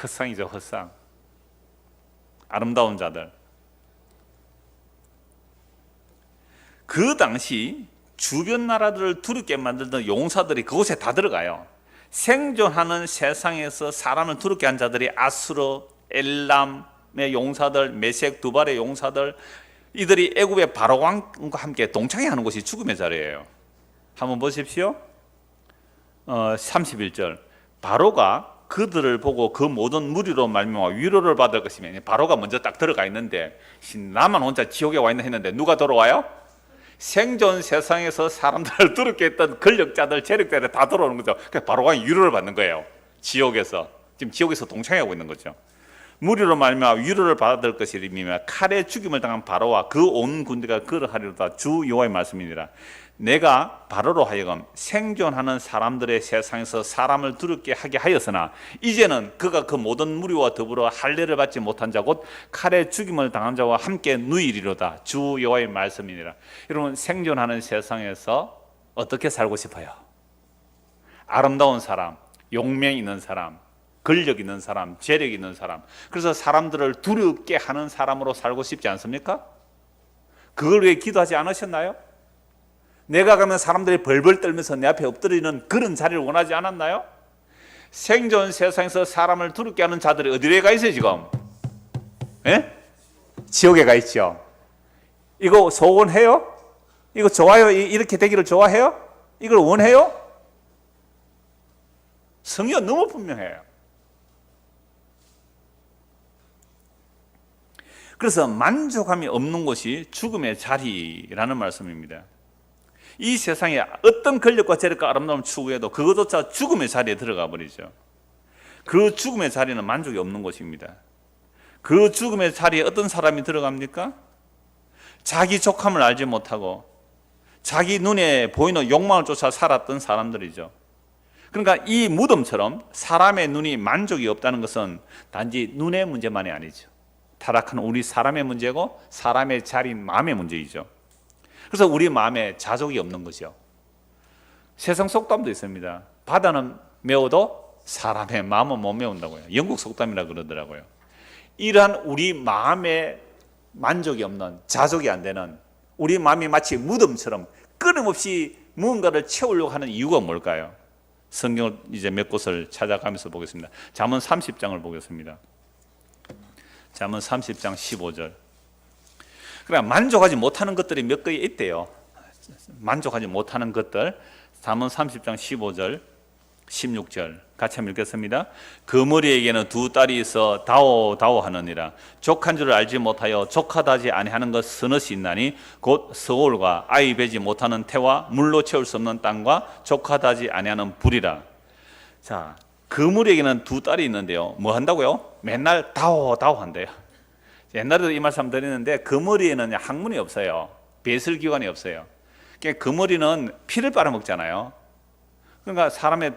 헛상이죠. 헛상. 아름다운 자들. 그 당시 주변 나라들을 두렵게 만들던 용사들이 그곳에 다 들어가요. 생존하는 세상에서 사람을 두렵게 한 자들이 아수르, 엘람의 용사들, 메섹, 두발의 용사들, 이들이 애굽의 바로 왕과 함께 동창회하는 곳이 죽음의 자리예요. 한번 보십시오. 31절. 바로가 그들을 보고 그 모든 무리로 말미암아 위로를 받을 것이며, 바로가 먼저 딱 들어가 있는데 나만 혼자 지옥에 와 있나 했는데 누가 돌아와요? 생존 세상에서 사람들을 두렵게 했던 권력자들, 재력자들 다 돌아오는 거죠. 그러니까 바로 왕이 위로를 받는 거예요. 지옥에서. 지금 지옥에서 동창회하고 있는 거죠. 무리로 말미암아 위로를 받을 것이리며 칼에 죽임을 당한 바로와 그 온 군대가 그러하리로다. 주 여호와의 말씀이니라. 내가 바로로 하여금 생존하는 사람들의 세상에서 사람을 두렵게 하게 하였으나 이제는 그가 그 모든 무리와 더불어 할례를 받지 못한 자 곧 칼에 죽임을 당한 자와 함께 누이리로다. 주 여호와의 말씀이니라. 여러분, 생존하는 세상에서 어떻게 살고 싶어요? 아름다운 사람, 용명 있는 사람, 권력 있는 사람, 재력 있는 사람, 그래서 사람들을 두렵게 하는 사람으로 살고 싶지 않습니까? 그걸 위해 기도하지 않으셨나요? 내가 가면 사람들이 벌벌 떨면서 내 앞에 엎드리는 그런 자리를 원하지 않았나요? 생존 세상에서 사람을 두렵게 하는 자들이 어디에 가 있어요 지금? 예? 지옥에 가 있죠. 이거 소원해요? 이거 좋아요? 이렇게 되기를 좋아해요? 이걸 원해요? 성경 너무 분명해요. 그래서 만족함이 없는 것이 죽음의 자리라는 말씀입니다. 이 세상에 어떤 권력과 재력과 아름다움을 추구해도 그것조차 죽음의 자리에 들어가 버리죠. 그 죽음의 자리는 만족이 없는 것입니다. 그 죽음의 자리에 어떤 사람이 들어갑니까? 자기 족함을 알지 못하고 자기 눈에 보이는 욕망을 쫓아 살았던 사람들이죠. 그러니까 이 무덤처럼 사람의 눈이 만족이 없다는 것은 단지 눈의 문제만이 아니죠. 타락한 우리 사람의 문제고 사람의 자리인 마음의 문제이죠. 그래서 우리 마음에 자족이 없는 거죠. 세상 속담도 있습니다. 바다는 메워도 사람의 마음은 못 메운다고요. 영국 속담이라 그러더라고요. 이러한 우리 마음에 만족이 없는, 자족이 안 되는, 우리 마음이 마치 무덤처럼 끊임없이 무언가를 채우려고 하는 이유가 뭘까요? 성경을 이제 몇 곳을 찾아가면서 보겠습니다. 잠언 30장을 보겠습니다. 잠언 30장 15절. 그러니까 만족하지 못하는 것들이 몇 가지 있대요. 만족하지 못하는 것들. 잠언 30장 15절, 16절 같이 한번 읽겠습니다. 그 머리에게는 두 딸이 있어 다오하느니라. 족한 줄을 알지 못하여 족하다지 아니하는 것 서너시 있나니 곧 서울과 아이 베지 못하는 태와 물로 채울 수 없는 땅과 족하다지 아니하는 불이라. 자, 그 머리에게는 두 딸이 있는데요. 뭐 한다고요? 맨날 다오한대요. 옛날에도 이 말씀 드리는데 그 머리에는 학문이 없어요. 배설기관이 없어요. 그 머리는 피를 빨아먹잖아요. 그러니까 사람의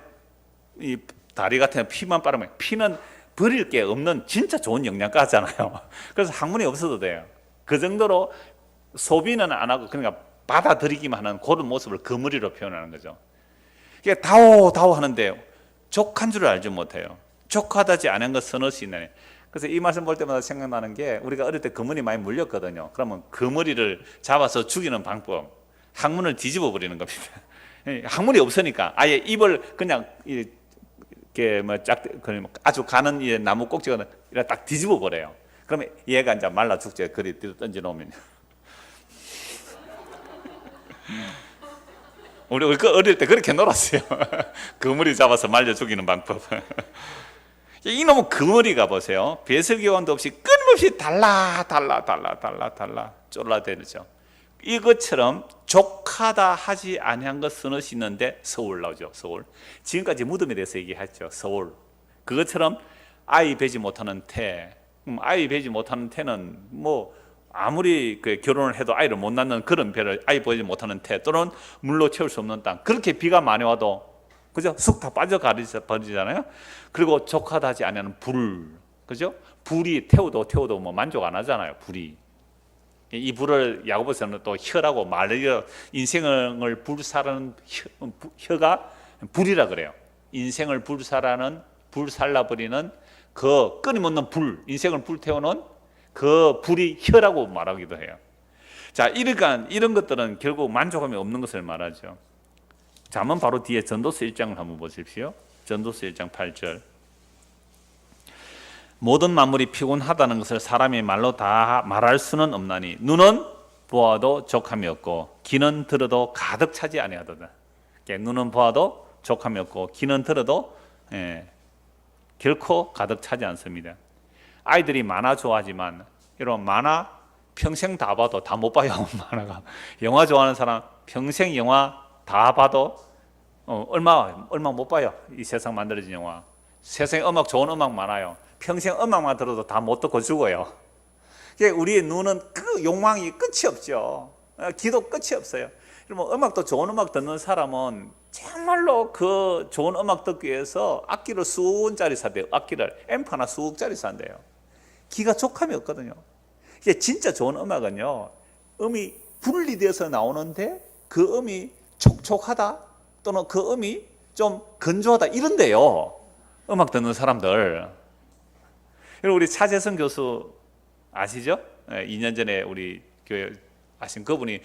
이 다리 같은 피만 빨아먹어요. 피는 버릴 게 없는 진짜 좋은 영양가잖아요. 그래서 학문이 없어도 돼요. 그 정도로 소비는 안 하고 그러니까 받아들이기만 하는 그런 모습을 그 머리로 표현하는 거죠. 그러니까 다오 하는데 족한 줄을 알지 못해요. 족하다지 않은 것 서너시 있나니. 그래서 이 말씀 볼 때마다 생각나는 게 우리가 어릴 때 그머리 많이 물렸거든요. 그러면 그머리를 잡아서 죽이는 방법, 항문을 뒤집어 버리는 겁니다. 항문이 없으니까 아예 입을 그냥 이렇게 아주 가는 나무 꼭지가 이렇게 딱 뒤집어 버려요. 그러면 얘가 이제 말라 죽죠. 그리 뒤로 던져 놓으면. 우리 어릴 때 그렇게 놀았어요. 그머리 잡아서 말려 죽이는 방법. 이놈의 그머리가 보세요. 배설기관도 없이 끊임없이 달라 쫄라대죠. 이것처럼 족하다 하지 아니한 것 서너시 있는데 서울 나오죠. 서울. 지금까지 무덤에 대해서 얘기했죠. 서울. 그것처럼 아이 베지 못하는 태. 아이 베지 못하는 태는 뭐 아무리 결혼을 해도 아이를 못 낳는 그런 배를 아이 베지 못하는 태 또는 물로 채울 수 없는 땅. 그렇게 비가 많이 와도 그죠? 쑥 다 빠져버리잖아요. 그리고 족하다지 아니하는 불. 그죠? 불이 태워도 뭐 만족 안 하잖아요. 불이. 이 불을 야고보서는 또 혀라고 말려 인생을 불살라는 혀가 불이라 그래요. 인생을 불살라버리는 그 끊임없는 불, 인생을 불태우는 그 불이 혀라고 말하기도 해요. 자, 이런 것들은 결국 만족감이 없는 것을 말하죠. 자, 한번 바로 뒤에 전도서 1장을 한번 보십시오. 전도서 1장 8절. 모든 만물이 피곤하다는 것을 사람이 말로 다 말할 수는 없나니 눈은 보아도 족함이 없고 귀는 들어도 가득 차지 아니하도다. 눈은 보아도 족함이 없고 귀는 들어도 결코 가득 차지 않습니다. 아이들이 만화 좋아하지만 이런 만화 평생 다 봐도 다 못 봐요. 만화가. 영화 좋아하는 사람 평생 영화 다 봐도 얼마 못 봐요. 이 세상 만들어진 영화. 세상에 좋은 음악 많아요. 평생 음악만 들어도 다 못 듣고 죽어요. 우리의 눈은 그 욕망이 끝이 없죠. 기도 끝이 없어요. 그러면 음악도 좋은 음악 듣는 사람은 정말로 그 좋은 음악 듣기 위해서 악기를 수억 원짜리 산대요. 악기를 앰프 하나 수억짜리 산대요. 기가 족함이 없거든요. 이게 진짜 좋은 음악은요, 음이 분리돼서 나오는데 그 음이 촉촉하다 또는 그 음이 좀 건조하다 이런데요. 음악 듣는 사람들. 우리 차재성 교수 아시죠? 2년 전에 우리 교회 아신 그분이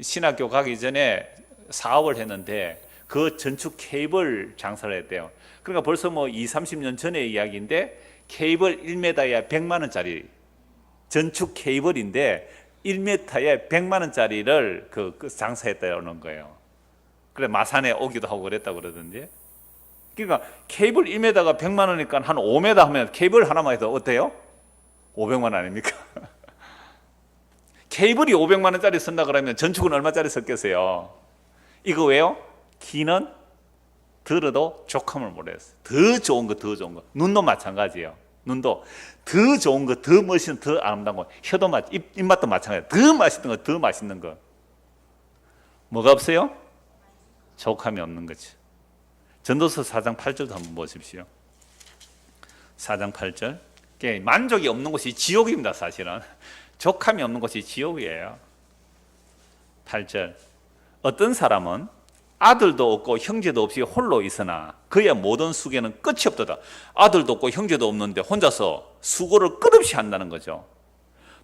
신학교 가기 전에 사업을 했는데 그 전축 케이블 장사를 했대요. 그러니까 벌써 뭐 30년 전의 이야기인데 케이블 1m에 100만 원짜리 전축 케이블인데 1m에 100만 원짜리를 그 장사했다는 거예요. 그래 마산에 오기도 하고 그랬다고 그러던데. 그러니까 케이블 1m가 100만 원이니까 한 5m 하면 케이블 하나만 해도 어때요? 500만 원 아닙니까? 케이블이 500만 원짜리 쓴다 그러면 전축은 얼마짜리 썼겠어요? 이거 왜요? 귀는 들어도 족함을 모르겠어요. 더 좋은 거, 더 좋은 거. 눈도 마찬가지예요. 눈도 더 좋은 거, 더 멋있는, 더 아름다운 거. 혀도 입맛도 마찬가지예요. 더 맛있는 거, 더 맛있는 거. 뭐가 없어요? 족함이 없는 거죠. 전도서 4장 8절도 한번 보십시오. 4장 8절. 만족이 없는 곳이 지옥입니다. 사실은 족함이 없는 곳이 지옥이에요. 8절. 어떤 사람은 아들도 없고 형제도 없이 홀로 있으나 그의 모든 수고는 끝이 없도다. 아들도 없고 형제도 없는데 혼자서 수고를 끝없이 한다는 거죠.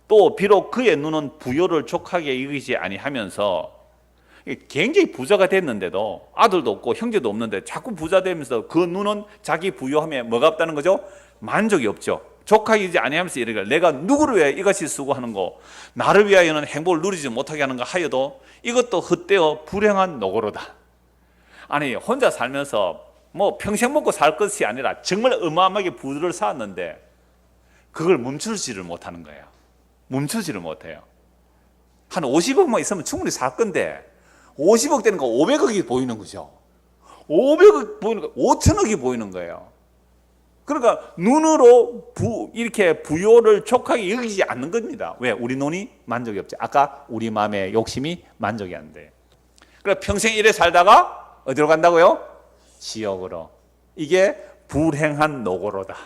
또 비록 그의 눈은 부요를 족하게 여기지 아니하면서 굉장히 부자가 됐는데도 아들도 없고 형제도 없는데 자꾸 부자 되면서 그 눈은 자기 부요함에 뭐가 없다는 거죠? 만족이 없죠. 족하지 아니하면서 이르기를 내가 누구를 위해 이같이 수고하는 거 나를 위하여는 행복을 누리지 못하게 하는 거 하여도 이것도 헛되어 불행한 노고로다. 아니 혼자 살면서 뭐 평생 먹고 살 것이 아니라 정말 어마어마하게 부를 쌓았는데 그걸 멈추지를 못하는 거예요. 멈추지를 못해요. 한 50억만 있으면 충분히 살 건데 50억 되는 거 500억이 보이는 거죠. 500억 보이는 거 5천억이 보이는 거예요. 그러니까 눈으로 이렇게 부요를 촉하게 여기지 않는 겁니다. 왜? 우리 눈이 만족이 없지. 아까 우리 마음의 욕심이 만족이 안 돼. 그러니까 평생 이래 살다가 어디로 간다고요? 지옥으로. 이게 불행한 노고로다.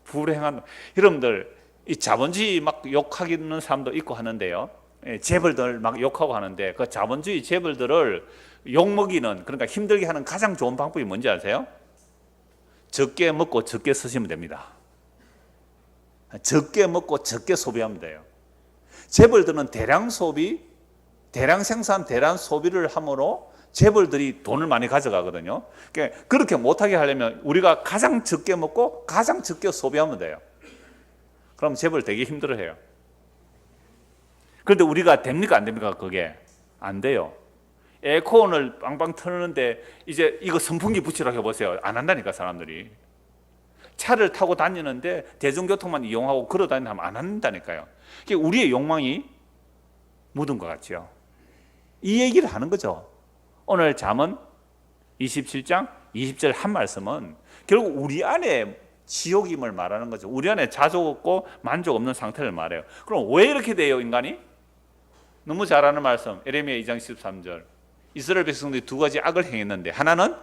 불행한. 여러분들 이 자본주의 막 욕하기는 사람도 있고 하는데요. 재벌들 막 욕하고 하는데 그 자본주의 재벌들을 욕먹이는, 그러니까 힘들게 하는 가장 좋은 방법이 뭔지 아세요? 적게 먹고 적게 쓰시면 됩니다. 적게 먹고 적게 소비하면 돼요. 재벌들은 대량 소비, 대량 생산, 대량 소비를 함으로 재벌들이 돈을 많이 가져가거든요. 그러니까 그렇게 못하게 하려면 우리가 가장 적게 먹고 가장 적게 소비하면 돼요. 그럼 재벌 되게 힘들어해요. 그런데 우리가 됩니까 안 됩니까? 그게 안 돼요. 에어컨을 빵빵 틀는데 이제 이거 선풍기 붙이라고 해보세요. 안 한다니까 사람들이. 차를 타고 다니는데 대중교통만 이용하고 걸어 다니면 안 한다니까요. 그게 우리의 욕망이 묻은 것 같죠. 이 얘기를 하는 거죠. 오늘 잠언 27장 20절 한 말씀은 결국 우리 안에 지옥임을 말하는 거죠. 우리 안에 자족 없고 만족 없는 상태를 말해요. 그럼 왜 이렇게 돼요, 인간이? 너무 잘 아는 말씀, 에레미야 2장 13절. 이스라엘 백성들이 두 가지 악을 행했는데 하나는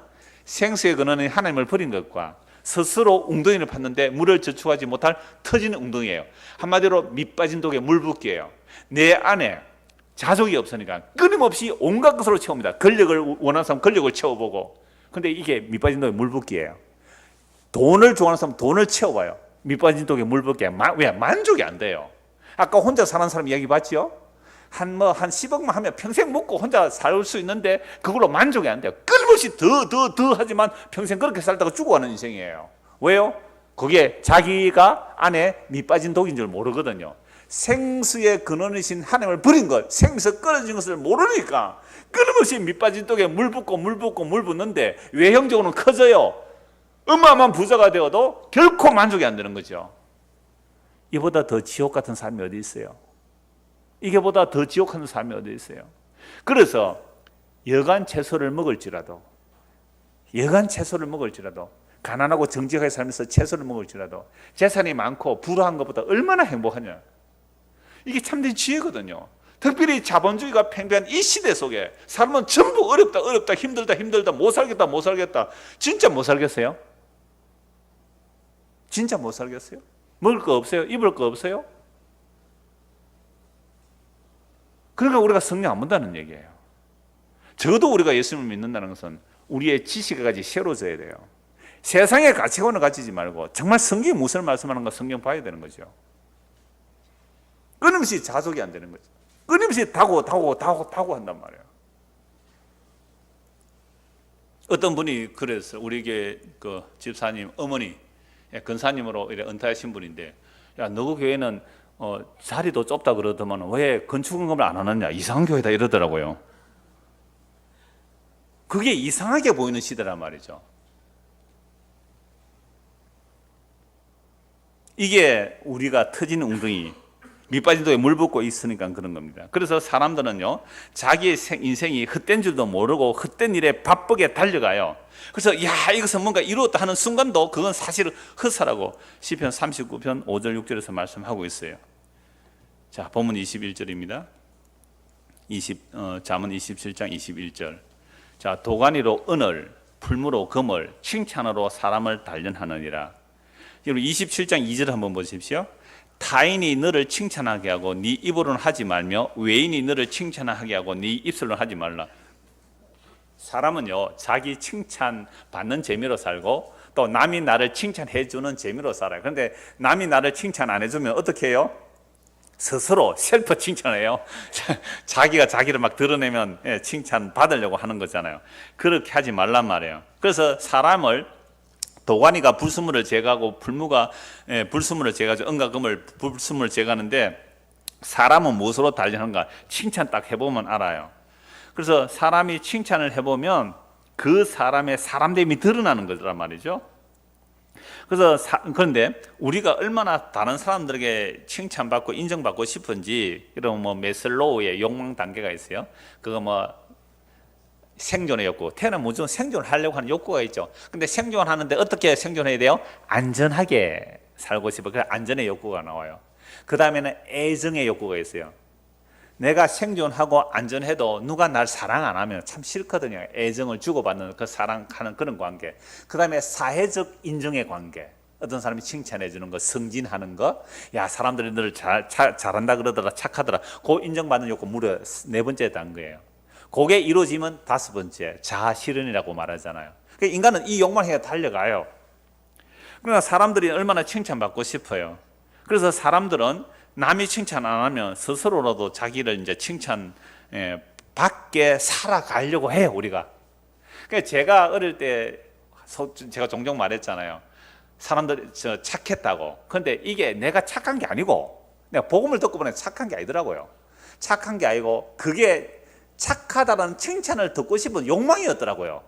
생수의 근원인 하나님을 버린 것과 스스로 웅덩이를 팠는데 물을 저축하지 못할 터지는 웅덩이에요. 한마디로 밑 빠진 독에 물 붓기예요. 내 안에 자족이 없으니까 끊임없이 온갖 것으로 채웁니다. 권력을 원하는 사람 권력을 채워보고. 근데 이게 밑 빠진 독에 물 붓기예요. 돈을 좋아하는 사람 돈을 채워봐요. 밑 빠진 독에 물 붓기예요. 왜? 만족이 안 돼요. 아까 혼자 사는 사람 이야기 봤죠? 한 10억만 하면 평생 먹고 혼자 살 수 있는데 그걸로 만족이 안 돼요. 끊임없이 더 하지만 평생 그렇게 살다가 죽어가는 인생이에요. 왜요? 그게 자기가 안에 밑 빠진 독인 줄 모르거든요. 생수의 근원이신 하나님을 버린 것, 생수 끊어진 것을 모르니까 끊임없이 밑 빠진 독에 물 붓고 물 붓는데 외형적으로는 커져요. 어마어마한 부자가 되어도 결코 만족이 안 되는 거죠. 이보다 더 지옥 같은 삶이 어디 있어요? 이게보다 더 지옥하는 삶이 어디 있어요? 그래서 여간 채소를 먹을지라도 가난하고 정직하게 살면서 채소를 먹을지라도 재산이 많고 불우한 것보다 얼마나 행복하냐. 이게 참된 지혜거든요. 특별히 자본주의가 팽배한 이 시대 속에 사람은 전부 어렵다 어렵다 힘들다 힘들다 못 살겠다 못 살겠다. 진짜 못 살겠어요? 진짜 못 살겠어요? 먹을 거 없어요? 입을 거 없어요? 그러니까 우리가 성령 안 본다는 얘기예요. 적어도 우리가 예수님을 믿는다는 것은 우리의 지식까지 새로워져야 돼요. 세상의 가치관을 가지지 말고 정말 성경이 무엇을 말씀하는가 성경 봐야 되는 거죠. 끊임없이 자족이 안 되는 거죠. 끊임없이 다고 한단 말이에요. 어떤 분이 그랬어요. 우리 교회 그 집사님 어머니 근사님으로 은퇴하신 분인데, 야, 너 교회는 자리도 좁다 그러더만 왜 건축원금을 안 하느냐, 이상한 교회다 이러더라고요. 그게 이상하게 보이는 시대란 말이죠. 이게 우리가 터지는 웅덩이, 밑빠진 독에 물 붓고 있으니까 그런 겁니다. 그래서 사람들은요, 자기의 인생이 헛된 줄도 모르고 헛된 일에 바쁘게 달려가요. 그래서 야, 이것은 뭔가 이루었다 하는 순간도 그건 사실은 헛사라고 시편 39편 5절 6절에서 말씀하고 있어요. 자, 본문 21절입니다. 잠언 27장 21절. 자, 도가니로 은을, 풀무로 금을, 칭찬으로 사람을 단련하느니라. 여러분 27장 2절 한번 보십시오. 타인이 너를 칭찬하게 하고 네 입으로는 하지 말며 외인이 너를 칭찬하게 하고 네 입술로는 하지 말라. 사람은요, 자기 칭찬 받는 재미로 살고 또 남이 나를 칭찬해 주는 재미로 살아요. 그런데 남이 나를 칭찬 안 해주면 어떻게 해요? 스스로 셀프 칭찬해요. 자기가 자기를 막 드러내면 칭찬 받으려고 하는 거잖아요. 그렇게 하지 말란 말이에요. 그래서 사람을 도가니가 불순물을 제거하고 풀무가 불순물을 제거하죠. 은과 금을 불순물을 제거하는데 사람은 무엇으로 단련하는가? 칭찬 딱 해보면 알아요. 그래서 사람이 칭찬을 해보면 그 사람의 사람됨이 드러나는 거란 말이죠. 그래서 그런데 우리가 얼마나 다른 사람들에게 칭찬받고 인정받고 싶은지, 이런 뭐 메슬로우의 욕망 단계가 있어요. 그거 뭐 생존의 욕구, 태어나면 무조건 생존을 하려고 하는 욕구가 있죠. 근데 생존하는데 어떻게 생존해야 돼요? 안전하게 살고 싶어. 그래서 안전의 욕구가 나와요. 그 다음에는 애정의 욕구가 있어요. 내가 생존하고 안전해도 누가 날 사랑 안 하면 참 싫거든요. 애정을 주고받는 그 사랑하는 그런 관계. 그 다음에 사회적 인정의 관계. 어떤 사람이 칭찬해 주는 거, 승진하는 거, 야, 사람들이 너를 잘한다 그러더라, 착하더라. 그 인정받는 욕구 무려 4번째 단계예요. 그게 이루어지면 5번째, 자아 실현이라고 말하잖아요. 그러니까 인간은 이 욕망에 달려가요. 그러나 사람들이 얼마나 칭찬받고 싶어요. 그래서 사람들은 남이 칭찬 안 하면 스스로라도 자기를 이제 칭찬 받게 살아가려고 해요, 우리가. 그러니까 제가 어릴 때 제가 종종 말했잖아요. 사람들이 저 착했다고. 그런데 이게 내가 착한 게 아니고, 내가 복음을 듣고 보니 착한 게 아니더라고요. 착한 게 아니고 그게 착하다는 칭찬을 듣고 싶은 욕망이었더라고요.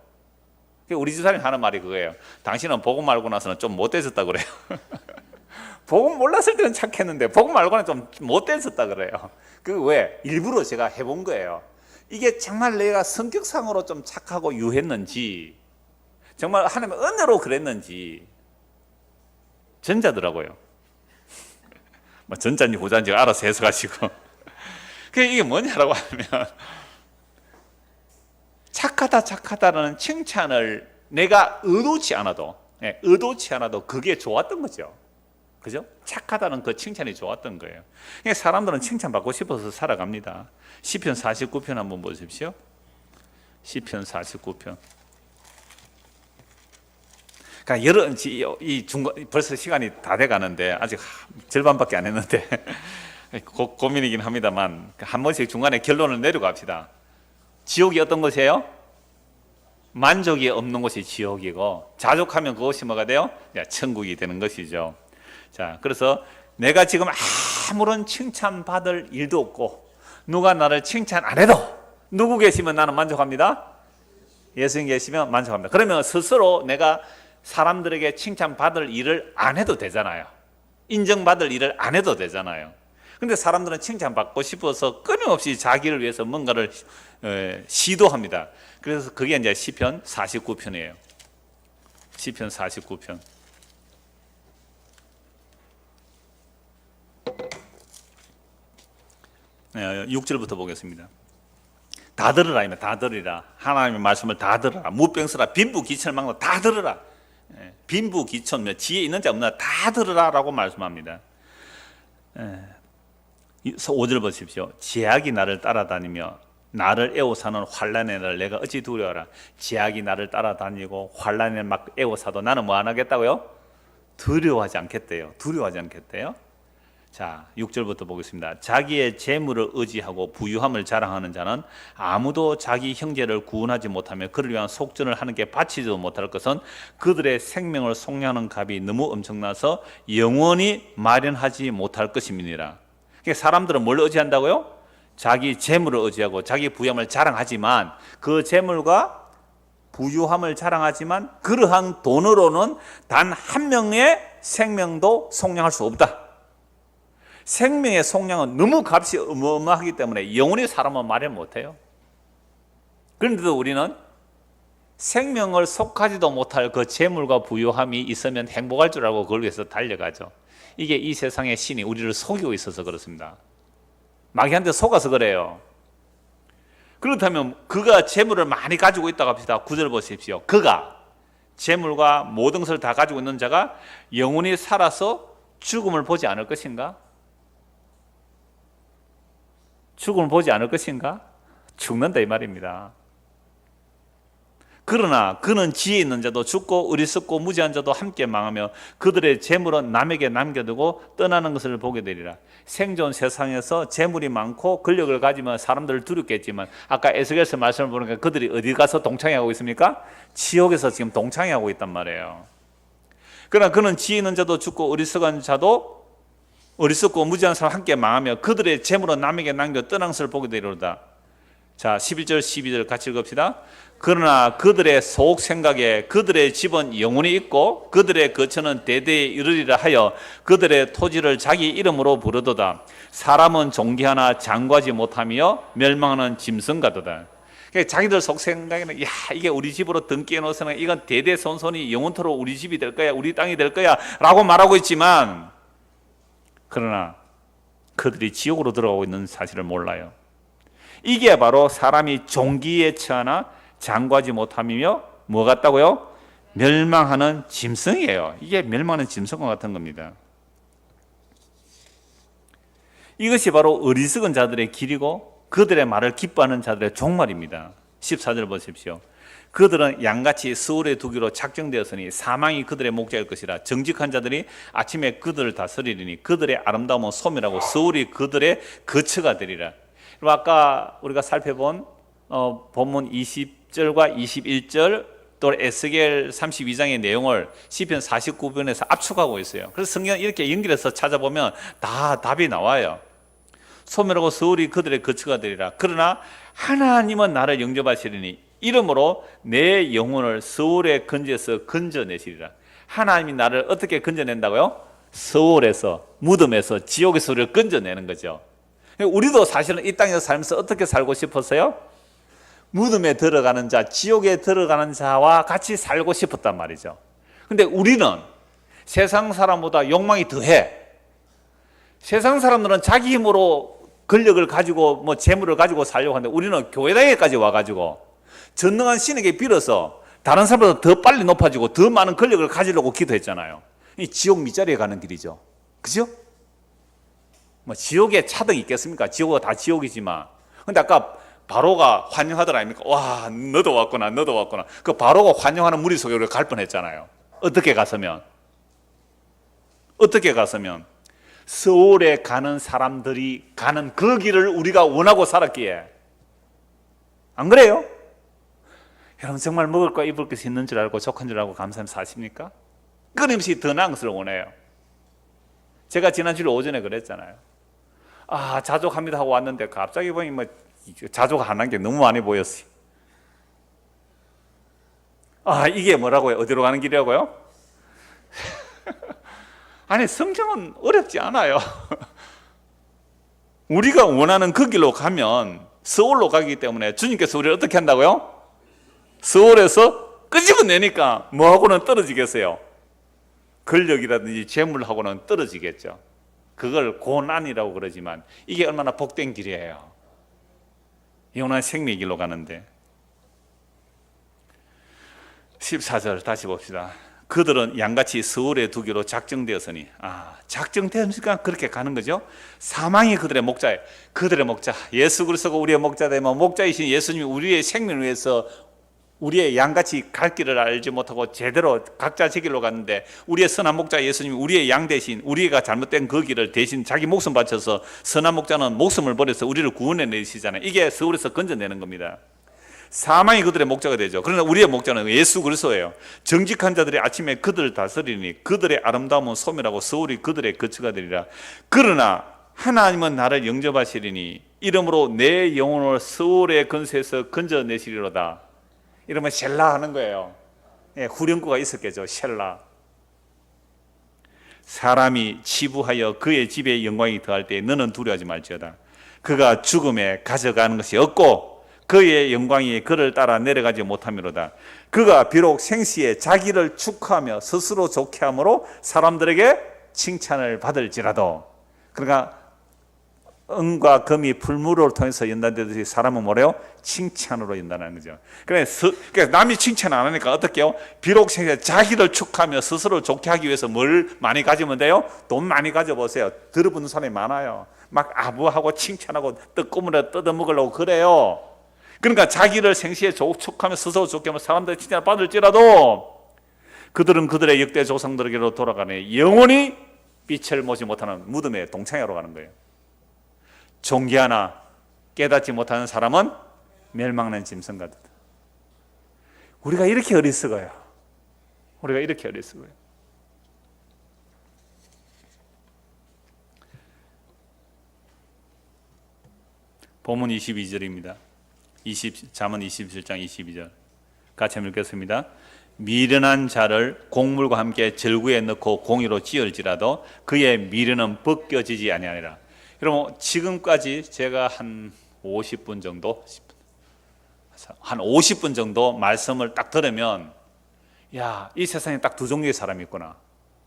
우리 집사람이 하는 말이 그거예요. 당신은 복음 알고 나서는 좀 못됐었다 그래요. 복음 몰랐을 때는 착했는데 복음 알고는 좀 못됐었다 그래요. 그 왜? 일부러 제가 해본 거예요. 이게 정말 내가 성격상으로 좀 착하고 유했는지, 정말 하나님의 은혜로 그랬는지. 전자더라고요. 뭐 전자인지 후자인지 알아서 해석하시고. 이게 뭐냐라고 하면, 착하다라는 칭찬을 내가 의도치 않아도 그게 좋았던 거죠. 그죠? 착하다는 그 칭찬이 좋았던 거예요. 그러니까 사람들은 칭찬받고 싶어서 살아갑니다. 시편 49편 한번 보십시오. 시편 49편. 그러니까 벌써 시간이 다 돼 가는데 아직 절반밖에 안 했는데 고민이긴 합니다만, 한 번씩 중간에 결론을 내려갑시다. 지옥이 어떤 것이에요? 만족이 없는 것이 지옥이고, 자족하면 그것이 뭐가 돼요? 천국이 되는 것이죠. 자, 그래서 내가 지금 아무런 칭찬받을 일도 없고 누가 나를 칭찬 안 해도 누구 계시면 나는 만족합니다. 예수님 계시면 만족합니다. 그러면 스스로 내가 사람들에게 칭찬받을 일을 안 해도 되잖아요. 인정받을 일을 안 해도 되잖아요. 근데 사람들은 칭찬받고 싶어서 끊임없이 자기를 위해서 뭔가를 시도합니다. 그래서 그게 이제 시편 49편이에요. 시편 49편. 6절부터 보겠습니다. 다 들으라, 다 들으라. 하나님의 말씀을 다 들으라. 무병스라 빈부 기천을 막는 다 들으라. 빈부 기천, 지혜 있는지 없나 다 들으라라고 말씀합니다. 5절 보십시오. 제약이 나를 따라다니며 나를 애워사는 환난의 날 내가 어찌 두려워라. 제약이 나를 따라다니고 환난에 막 애워사도 나는 뭐 안 하겠다고요? 두려워하지 않겠대요. 두려워하지 않겠대요. 자, 6절부터 보겠습니다. 자기의 재물을 의지하고 부유함을 자랑하는 자는 아무도 자기 형제를 구원하지 못하며 그를 위한 속전을 하는 게 바치지도 못할 것은 그들의 생명을 속량하는 값이 너무 엄청나서 영원히 마련하지 못할 것임이니라. 그러니까 사람들은 뭘 의지한다고요? 자기 재물을 의지하고 자기 부유함을 자랑하지만 그 재물과 부유함을 자랑하지만 그러한 돈으로는 단 한 명의 생명도 속량할 수 없다. 생명의 속량은 너무 값이 어마어마하기 때문에 영원히 사람은 마련 못해요. 그런데도 우리는 생명을 속하지도 못할 그 재물과 부유함이 있으면 행복할 줄 알고 그걸 위해서 달려가죠. 이게 이 세상의 신이 우리를 속이고 있어서 그렇습니다. 마귀한테 속아서 그래요. 그렇다면 그가 재물을 많이 가지고 있다고 합시다. 9절 보십시오. 그가 재물과 모든 것을 다 가지고 있는 자가 영원히 살아서 죽음을 보지 않을 것인가? 죽음을 보지 않을 것인가? 죽는다 이 말입니다. 그러나 그는 지혜 있는 자도 죽고 어리석고 무지한 자도 함께 망하며 그들의 재물은 남에게 남겨두고 떠나는 것을 보게 되리라. 생존 세상에서 재물이 많고 권력을 가지면 사람들을 두렵겠지만 아까 에스겔서 말씀을 보니까 그들이 어디 가서 동창회하고 있습니까? 지옥에서 지금 동창회하고 있단 말이에요. 그러나 그는 지혜 있는 자도 죽고 어리석은 자도 어리석고 무지한 사람 함께 망하며 그들의 재물은 남에게 남겨 떠나는 것을 보게 되리로다. 자, 11절 12절 같이 읽읍시다. 그러나 그들의 속 생각에 그들의 집은 영원히 있고 그들의 거처는 대대에 이르리라 하여 그들의 토지를 자기 이름으로 부르도다. 사람은 존귀하나 장구하지 못하며 멸망하는 짐승 같도다. 그러니까 자기들 속 생각에는 야 이게 우리 집으로 등기해 놓으면 이건 대대손손이 영원토록 우리 집이 될 거야, 우리 땅이 될 거야 라고 말하고 있지만 그러나 그들이 지옥으로 들어가고 있는 사실을 몰라요. 이게 바로 사람이 종기에 처하나 장구하지 못함이며 뭐 같다고요? 멸망하는 짐승이에요. 이게 멸망하는 짐승과 같은 겁니다. 이것이 바로 어리석은 자들의 길이고 그들의 말을 기뻐하는 자들의 종말입니다. 14절 보십시오. 그들은 양같이 스올에 두기로 작정되었으니 사망이 그들의 목자일 것이라. 정직한 자들이 아침에 그들을 다스리리니 그들의 아름다움은 소멸하고 스올이 그들의 거처가 되리라. 아까 우리가 살펴본 본문 20절과 21절 또 에스겔 32장의 내용을 시편 49편에서 압축하고 있어요. 그래서 성경 이렇게 연결해서 찾아보면 다 답이 나와요. 소멸하고 스올이 그들의 거처가 되리라. 그러나 하나님은 나를 영접하시리니 이러므로 내 영혼을 스올의 근저에서 건져내시리라. 하나님이 나를 어떻게 건져낸다고요? 스올에서, 무덤에서, 지옥에서 우리를 건져내는 거죠. 우리도 사실은 이 땅에서 살면서 어떻게 살고 싶었어요? 무덤에 들어가는 자, 지옥에 들어가는 자와 같이 살고 싶었단 말이죠. 근데 우리는 세상 사람보다 욕망이 더해. 세상 사람들은 자기 힘으로 권력을 가지고 뭐 재물을 가지고 살려고 하는데 우리는 교회당에까지 와가지고 전능한 신에게 빌어서 다른 사람보다 더 빨리 높아지고 더 많은 권력을 가지려고 기도했잖아요. 이 지옥 밑자리에 가는 길이죠. 그죠? 뭐 지옥에 차등이 있겠습니까? 지옥은 다 지옥이지만. 근데 아까 바로가 환영하더라 아닙니까? 와, 너도 왔구나, 너도 왔구나. 그 바로가 환영하는 무리 속에 우리가 갈 뻔했잖아요. 어떻게 갔으면? 서울에 가는 사람들이 가는 그 길을 우리가 원하고 살았기에. 안 그래요? 여러분 정말 먹을 거 입을 것이 있는 줄 알고 족한 줄 알고 감사하면서 사십니까? 끊임없이 더 나은 것을 원해요. 제가 지난주에 오전에 그랬잖아요. 아, 자족합니다 하고 왔는데 갑자기 보니 뭐 자족 안 한 게 너무 많이 보였어요. 아, 이게 뭐라고요? 어디로 가는 길이라고요? 아니, 성경은 어렵지 않아요. 우리가 원하는 그 길로 가면 서울로 가기 때문에 주님께서 우리를 어떻게 한다고요? 서울에서 끄집어내니까 뭐하고는 떨어지겠어요? 권력이라든지 재물하고는 떨어지겠죠. 그걸 고난이라고 그러지만 이게 얼마나 복된 길이에요. 영원한 생명의 길로 가는데. 14절 다시 봅시다. 그들은 양같이 서울에 두기로 작정되었으니, 작정되었으니까 그렇게 가는 거죠. 사망이 그들의 목자예요. 그들의 목자, 예수 그리스도가 우리의 목자 되면, 목자이신 예수님이 우리의 생명을 위해서 우리의 양같이 갈 길을 알지 못하고 제대로 각자 제 길로 갔는데, 우리의 선한 목자 예수님이 우리의 양 대신, 우리가 잘못된 그 길을 대신 자기 목숨 바쳐서, 선한 목자는 목숨을 버려서 우리를 구원해 내시잖아요. 이게 서울에서 건져내는 겁니다. 사망이 그들의 목자가 되죠. 그러나 우리의 목자는 예수 그리스도예요. 정직한 자들이 아침에 그들을 다스리니 그들의 아름다움은 소멸하고 서울이 그들의 거처가 되리라. 그러나 하나님은 나를 영접하시리니 이러므로 내 영혼을 서울의 근세에서 건져내시리로다. 이러면 셀라 하는 거예요. 후렴구가 있었겠죠. 셀라. 사람이 치부하여 그의 집에 영광이 더할 때 너는 두려워하지 말지어다. 그가 죽음에 가져가는 것이 없고 그의 영광이 그를 따라 내려가지 못함이로다. 그가 비록 생시에 자기를 축하하며 스스로 좋게 함으로 사람들에게 칭찬을 받을지라도, 그러니까 은과 금이 풀무를 통해서 연단되듯이 사람은 뭐래요? 칭찬으로 연단하는 거죠. 그러니까 남이 칭찬 안 하니까 어떻게 해요? 비록 생시에 자기를 축하하며 스스로 좋게 하기 위해서 뭘 많이 가지면 돼요? 돈 많이 가져보세요. 들어보는 사람이 많아요. 막 아부하고 칭찬하고 떡고물에 뜯어먹으려고 그래요. 그러니까 자기를 생시에 축하하며 스스로 좋게 하면 사람들의 칭찬을 받을지라도 그들은 그들의 역대 조상들에게로 돌아가네 영원히 빛을 보지 못하는 무덤에 동창회로 가는 거예요. 존귀하나 깨닫지 못하는 사람은 멸망하는 짐승 같다. 우리가 이렇게 어리석어요. 우리가 이렇게 어리석어요. 본문 22절입니다. 잠언 27장 22절 같이 한번 읽겠습니다. 미련한 자를 곡물과 함께 절구에 넣고 공의로 찌을지라도 그의 미련은 벗겨지지 아니하리라. 여러분, 지금까지 제가 한 50분 정도 말씀을 딱 들으면, 야, 이 세상에 딱 두 종류의 사람이 있구나.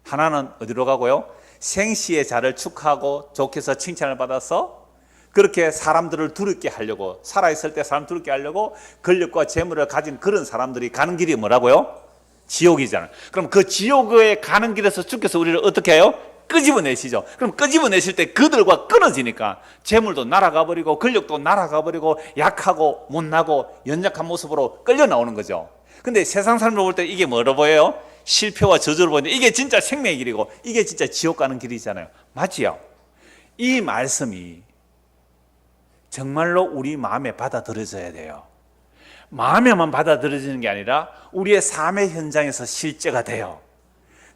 하나는 어디로 가고요? 생시의 자를 축하하고 좋게 해서 칭찬을 받아서 그렇게 사람들을 두렵게 하려고, 살아있을 때 사람 두렵게 하려고 권력과 재물을 가진 그런 사람들이 가는 길이 뭐라고요? 지옥이잖아요. 그럼 그 지옥에 가는 길에서 주께서 우리를 어떻게 해요? 끄집어내시죠. 그럼 끄집어내실 때 그들과 끊어지니까 재물도 날아가 버리고 권력도 날아가 버리고 약하고 못나고 연약한 모습으로 끌려 나오는 거죠. 근데 세상 사람으로 볼 때 이게 뭐로 보여요? 실패와 저주로 보이는데 이게 진짜 생명의 길이고 이게 진짜 지옥 가는 길이잖아요. 맞지요? 이 말씀이 정말로 우리 마음에 받아들여져야 돼요. 마음에만 받아들여지는 게 아니라 우리의 삶의 현장에서 실제가 돼요.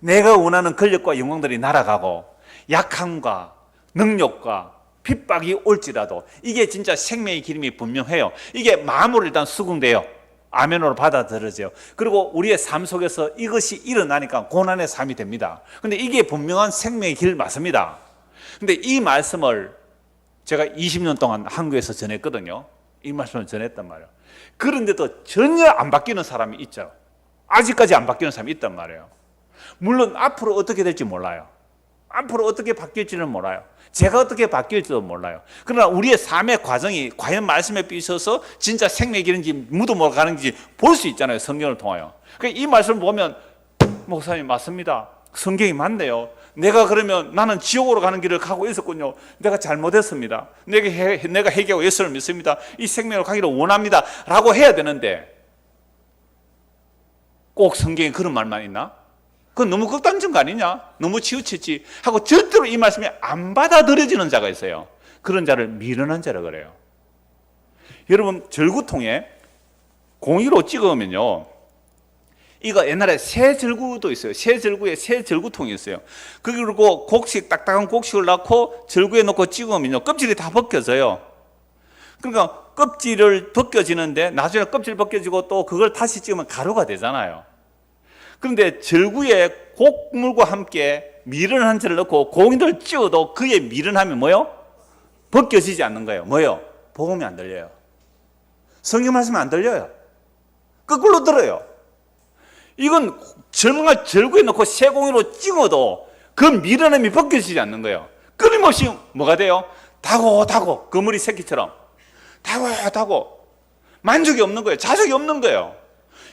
내가 원하는 권력과 영광들이 날아가고 약함과 능력과 핍박이 올지라도 이게 진짜 생명의 기름이 분명해요. 이게 마음으로 일단 수긍돼요. 아멘으로 받아들여져요. 그리고 우리의 삶 속에서 이것이 일어나니까 고난의 삶이 됩니다. 근데 이게 분명한 생명의 길 맞습니다. 근데 이 말씀을 제가 20년 동안 한국에서 전했거든요. 이 말씀을 전했단 말이에요. 그런데도 전혀 안 바뀌는 사람이 있죠. 아직까지 안 바뀌는 사람이 있단 말이에요. 물론 앞으로 어떻게 될지 몰라요. 앞으로 어떻게 바뀔지는 몰라요. 제가 어떻게 바뀔지도 몰라요. 그러나 우리의 삶의 과정이 과연 말씀에 비춰서 진짜 생명의 길인지 무덤으로 가는지 볼 수 있잖아요. 성경을 통하여. 그러니까 이 말씀을 보면 목사님 맞습니다. 성경이 맞네요. 내가 그러면 나는 지옥으로 가는 길을 가고 있었군요. 내가 잘못했습니다. 내가 회개하고 예수를 믿습니다. 이 생명으로 가기를 원합니다. 라고 해야 되는데 꼭 성경에 그런 말만 있나? 그건 너무 극단적인 거 아니냐? 너무 치우쳤지 하고 절대로 이 말씀이 안 받아들여지는 자가 있어요. 그런 자를 미련한 자라 그래요. 여러분, 절구통에 공의로 찍으면요, 이거 옛날에 새 절구도 있어요. 새 절구에 새 절구통이 있어요. 그리고 곡식, 딱딱한 곡식을 넣고 절구에 넣고 찍으면요, 껍질이 다 벗겨져요. 그러니까 껍질을 벗겨지는데 나중에 껍질 벗겨지고 또 그걸 다시 찍으면 가루가 되잖아요. 그런데 절구에 곡물과 함께 미련한 자를 넣고 공의를 찍어도 그의 미련함이 뭐요? 벗겨지지 않는 거예요. 뭐요? 복음이 안 들려요. 성경 말씀이 안 들려요. 거꾸로 들어요. 이건 정말 절구에 넣고 쇠공으로 찍어도 그 미련함이 벗겨지지 않는 거예요. 끊임없이 뭐가 돼요? 다고 그물이 새끼처럼 다고 만족이 없는 거예요. 자족이 없는 거예요.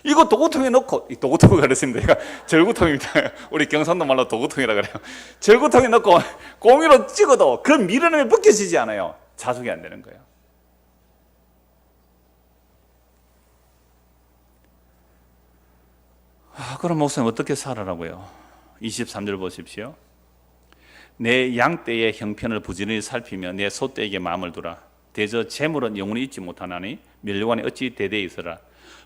이거 도구통에 넣고, 도구통을 그랬습니다. 제가 절구통입니다. 우리 경상도 말로 도구통이라 그래요. 절구통에 넣고 공으로 찍어도 그 미련함이 벗겨지지 않아요. 자족이 안 되는 거예요. 그럼 목사님 어떻게 살아라고요? 23절 보십시오. 내 양떼의 형편을 부지런히 살피며 내 소떼에게 마음을 두라. 대저 재물은 영원히 잊지 못하나니 멸류관이 어찌 대대에 있으라.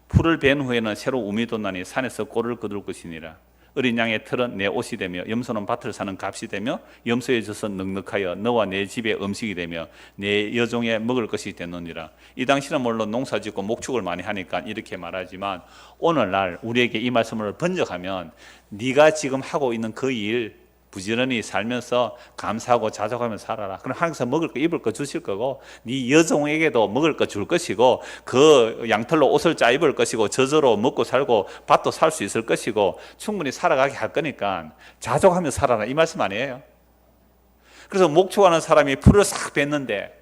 풀을 벤 후에는 새로 우미 돋나니 산에서 꼴을 거둘 것이니라. 어린 양의 털은 내 옷이 되며 염소는 밭을 사는 값이 되며 염소에 져서 넉넉하여 너와 내 집의 음식이 되며 내 여종의 먹을 것이 되느니라. 이 당시는 물론 농사짓고 목축을 많이 하니까 이렇게 말하지만 오늘날 우리에게 이 말씀을 번역하면 네가 지금 하고 있는 그 일 부지런히 살면서 감사하고 자족하며 살아라. 그럼 하나님께서 먹을 거 입을 거 주실 거고 네 여종에게도 먹을 거 줄 것이고 그 양털로 옷을 짜 입을 것이고 저저로 먹고 살고 밭도 살 수 있을 것이고 충분히 살아가게 할 거니까 자족하며 살아라 이 말씀 아니에요? 그래서 목축하는 사람이 풀을 싹 뱉는데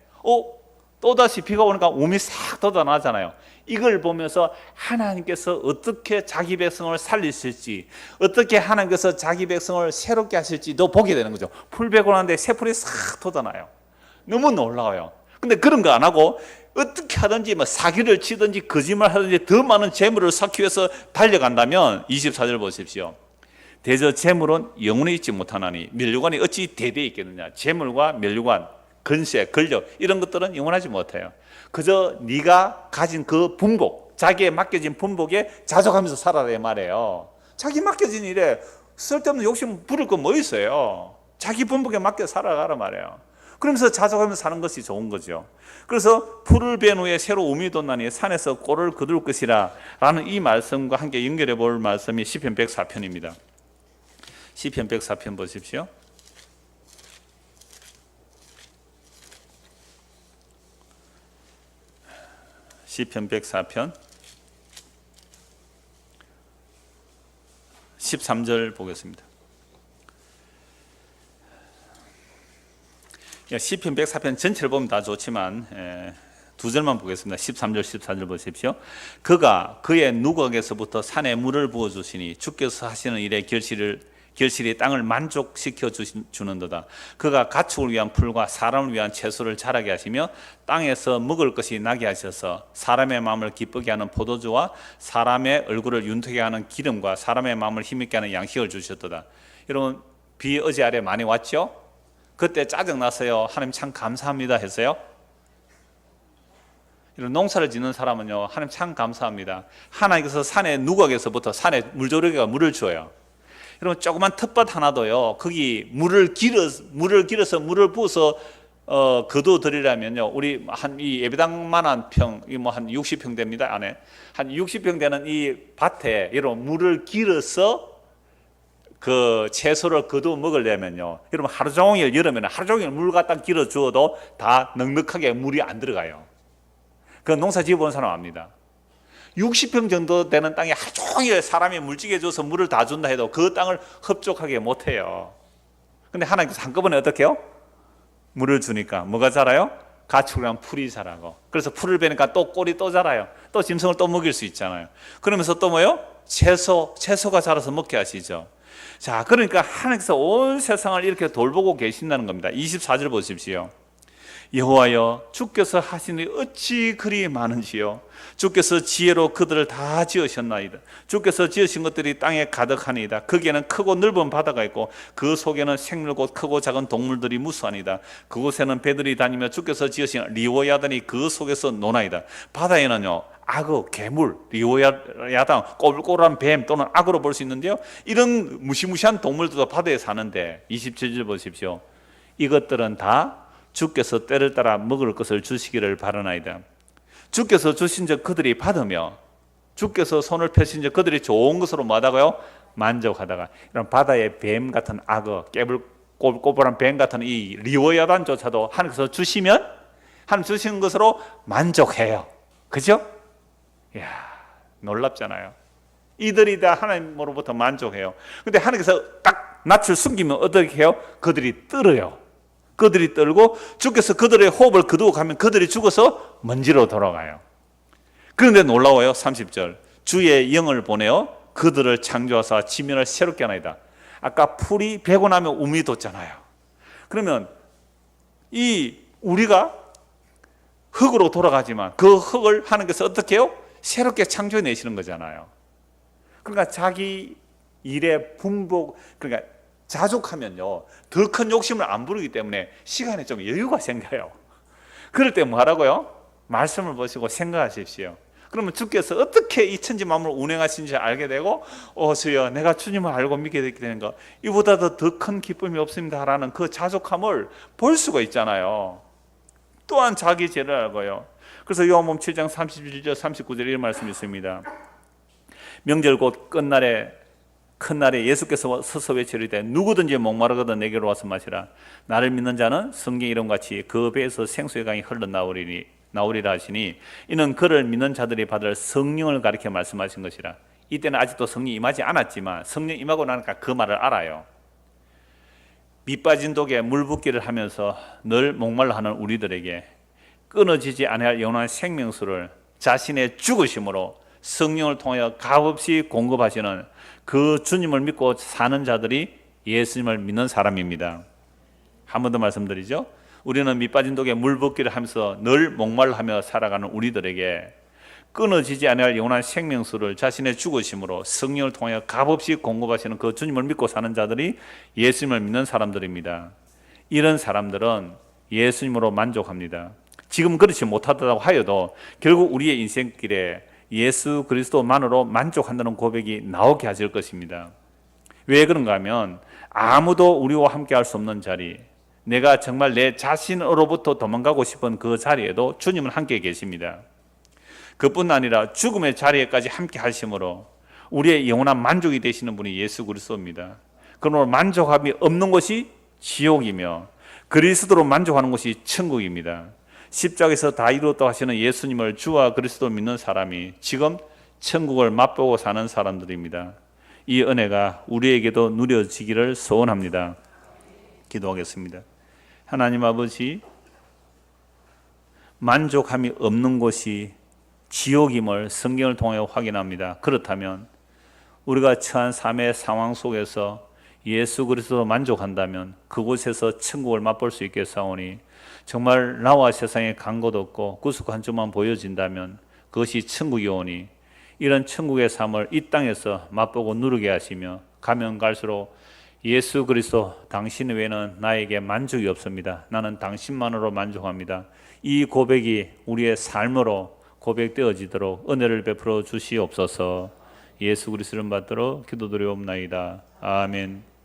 또다시 비가 오니까 우미 싹 돋아나잖아요. 이걸 보면서 하나님께서 어떻게 자기 백성을 살리실지, 어떻게 하나님께서 자기 백성을 새롭게 하실지도 보게 되는 거죠. 풀 베고 나는데 새풀이 싹 돋아나요. 너무 놀라워요. 근데 그런 거 안 하고 어떻게 하든지 사기를 치든지 거짓말 하든지 더 많은 재물을 쌓기 위해서 달려간다면 24절 보십시오. 대저 재물은 영원히 있지 못하나니 멸류관이 어찌 대대에 있겠느냐. 재물과 멸류관, 건세, 권력 이런 것들은 영원하지 못해요. 그저 네가 가진 그 분복, 자기에 맡겨진 분복에 자족하면서 살아라 이 말이에요. 자기 맡겨진 일에 쓸데없는 욕심 부릴 거 뭐 있어요. 자기 분복에 맡겨 살아가라 말이에요. 그러면서 자족하면서 사는 것이 좋은 거죠. 그래서 풀을 벤 후에 새로 우미 돋나니 산에서 꼴을 거둘 것이라 라는 이 말씀과 함께 연결해 볼 말씀이 시편 104편입니다. 시편 104편 보십시오. 시편 104편 13절 보겠습니다. 시편 104편 전체를 보면 다 좋지만 두 절만 보겠습니다. 13절 14절 보십시오. 그가 그의 누각에서부터 산에 물을 부어주시니 주께서 하시는 일에 결실이 땅을 만족시켜 주는도다. 그가 가축을 위한 풀과 사람을 위한 채소를 자라게 하시며 땅에서 먹을 것이 나게 하셔서 사람의 마음을 기쁘게 하는 포도주와 사람의 얼굴을 윤택하게 하는 기름과 사람의 마음을 힘있게 하는 양식을 주셨도다. 여러분 비 어제 아래 많이 왔죠? 그때 짜증나서요 하나님 참 감사합니다 했어요? 이런 농사를 짓는 사람은요 하나님 참 감사합니다. 하나님께서 산의 누각에서부터 산에 물조르기가 물을 주어요. 여러분 조그만 텃밭 하나도요 거기 물을 길어서 물을 부어서 거둬들이라면요 우리 한 이 예배당만한 평 이 뭐 한 60평 됩니다. 안에 한 60평 되는 이 밭에 여러분 물을 길어서 그 채소를 거둬 먹으려면요 여러분 하루 종일 여름에는 하루 종일 물 갖다 길어 주어도 다 넉넉하게 물이 안 들어가요. 그 농사 지어본 사람 압니다. 60평 정도 되는 땅에 하루 종일 사람이 물찌개 줘서 물을 다 준다 해도 그 땅을 흡족하게 못해요. 근데 하나님께서 한꺼번에 어떻게 해요? 물을 주니까 뭐가 자라요? 가축이랑 풀이 자라고. 그래서 풀을 베니까 또 꼴이 또 자라요. 또 짐승을 또 먹일 수 있잖아요. 그러면서 또 뭐요? 채소가 자라서 먹게 하시죠. 자, 그러니까 하나님께서 온 세상을 이렇게 돌보고 계신다는 겁니다. 24절 보십시오. 여호와여 주께서 하신 일이 어찌 그리 많은지요. 주께서 지혜로 그들을 다 지으셨나이다. 주께서 지으신 것들이 땅에 가득하니이다. 거기에는 크고 넓은 바다가 있고 그 속에는 생물곧 크고 작은 동물들이 무수하니이다. 그곳에는 배들이 다니며 주께서 지으신 리오야단이 그 속에서 노나이다. 바다에는요 악어, 괴물, 리오야단, 꼬불꼬불한 뱀 또는 악어로 볼 수 있는데요 이런 무시무시한 동물들도 바다에 사는데 27절 보십시오. 이것들은 다 주께서 때를 따라 먹을 것을 주시기를 바라나이다. 주께서 주신 적 그들이 받으며 주께서 손을 펴신 적 그들이 좋은 것으로 뭐하다고요? 만족하다가 이런 바다의 뱀 같은 악어, 꼬불꼬불한 뱀 같은 이 리오야단조차도 하나님께서 주시면 하나님 주신 것으로 만족해요. 그죠? 이야 놀랍잖아요. 이들이 다 하나님으로부터 만족해요. 근데 하나님께서 딱 낯을 숨기면 어떻게 해요? 그들이 떨어요. 그들이 떨고 주께서 그들의 호흡을 거두고 가면 그들이 죽어서 먼지로 돌아가요. 그런데 놀라워요. 30절 주의 영을 보내어 그들을 창조하사 지면을 새롭게 하나이다. 아까 풀이 베고 나면 우미 돋잖아요. 그러면 이 우리가 흙으로 돌아가지만 그 흙을 하나님께서 어떻게 해요? 새롭게 창조해내시는 거잖아요. 그러니까 자기 일에 분복, 그러니까 자족하면요 더 큰 욕심을 안 부르기 때문에 시간에 좀 여유가 생겨요. 그럴 때 뭐하라고요? 말씀을 보시고 생각하십시오. 그러면 주께서 어떻게 이 천지 만물을 운행하시는지 알게 되고 주여 내가 주님을 알고 믿게 되는 거 이보다 더 큰 기쁨이 없습니다라는 그 자족함을 볼 수가 있잖아요. 또한 자기 죄를 알고요. 그래서 요한복음 7장 31절 39절에 이런 말씀이 있습니다. 명절 곧 끝날에 큰 날에 예수께서 서서 외치리되 누구든지 목마르거든 내게로 와서 마시라. 나를 믿는 자는 성경 이름같이 그 배에서 생수의 강이 흘러나오리라 하시니 이는 그를 믿는 자들이 받을 성령을 가리켜 말씀하신 것이라. 이때는 아직도 성령이 임하지 않았지만 성령 임하고 나니까 그 말을 알아요. 밑 빠진 독에 물 붓기를 하면서 늘 목말라 하는 우리들에게 끊어지지 아니할 영원한 생명수를 자신의 죽으심으로 성령을 통하여 값없이 공급하시는 그 주님을 믿고 사는 자들이 예수님을 믿는 사람입니다. 한 번 더 말씀드리죠. 우리는 밑 빠진 독에 물 붓기를 하면서 늘 목말라하며 살아가는 우리들에게 끊어지지 아니할 영원한 생명수를 자신의 죽으심으로 성령을 통하여 값없이 공급하시는 그 주님을 믿고 사는 자들이 예수님을 믿는 사람들입니다. 이런 사람들은 예수님으로 만족합니다. 지금 그렇지 못하다고 하여도 결국 우리의 인생길에 예수 그리스도만으로 만족한다는 고백이 나오게 하실 것입니다. 왜 그런가 하면 아무도 우리와 함께 할 수 없는 자리, 내가 정말 내 자신으로부터 도망가고 싶은 그 자리에도 주님은 함께 계십니다. 그뿐 아니라 죽음의 자리에까지 함께 하심으로 우리의 영원한 만족이 되시는 분이 예수 그리스도입니다. 그러므로 만족함이 없는 것이 지옥이며 그리스도로 만족하는 것이 천국입니다. 십자가에서 다 이루었다고 하시는 예수님을 주와 그리스도 믿는 사람이 지금 천국을 맛보고 사는 사람들입니다. 이 은혜가 우리에게도 누려지기를 소원합니다. 기도하겠습니다. 하나님 아버지, 만족함이 없는 것이 지옥임을 성경을 통해 확인합니다. 그렇다면 우리가 처한 삶의 상황 속에서 예수 그리스도로 만족한다면 그곳에서 천국을 맛볼 수 있겠사오니 정말 나와 세상에 간 곳 없고 구속 한 줄만 보여진다면 그것이 천국이오니 이런 천국의 삶을 이 땅에서 맛보고 누리게 하시며 가면 갈수록 예수 그리스도 당신 외에는 나에게 만족이 없습니다. 나는 당신만으로 만족합니다. 이 고백이 우리의 삶으로 고백되어지도록 은혜를 베풀어 주시옵소서. 예수 그리스도를 받들어 기도드리옵나이다. 아멘.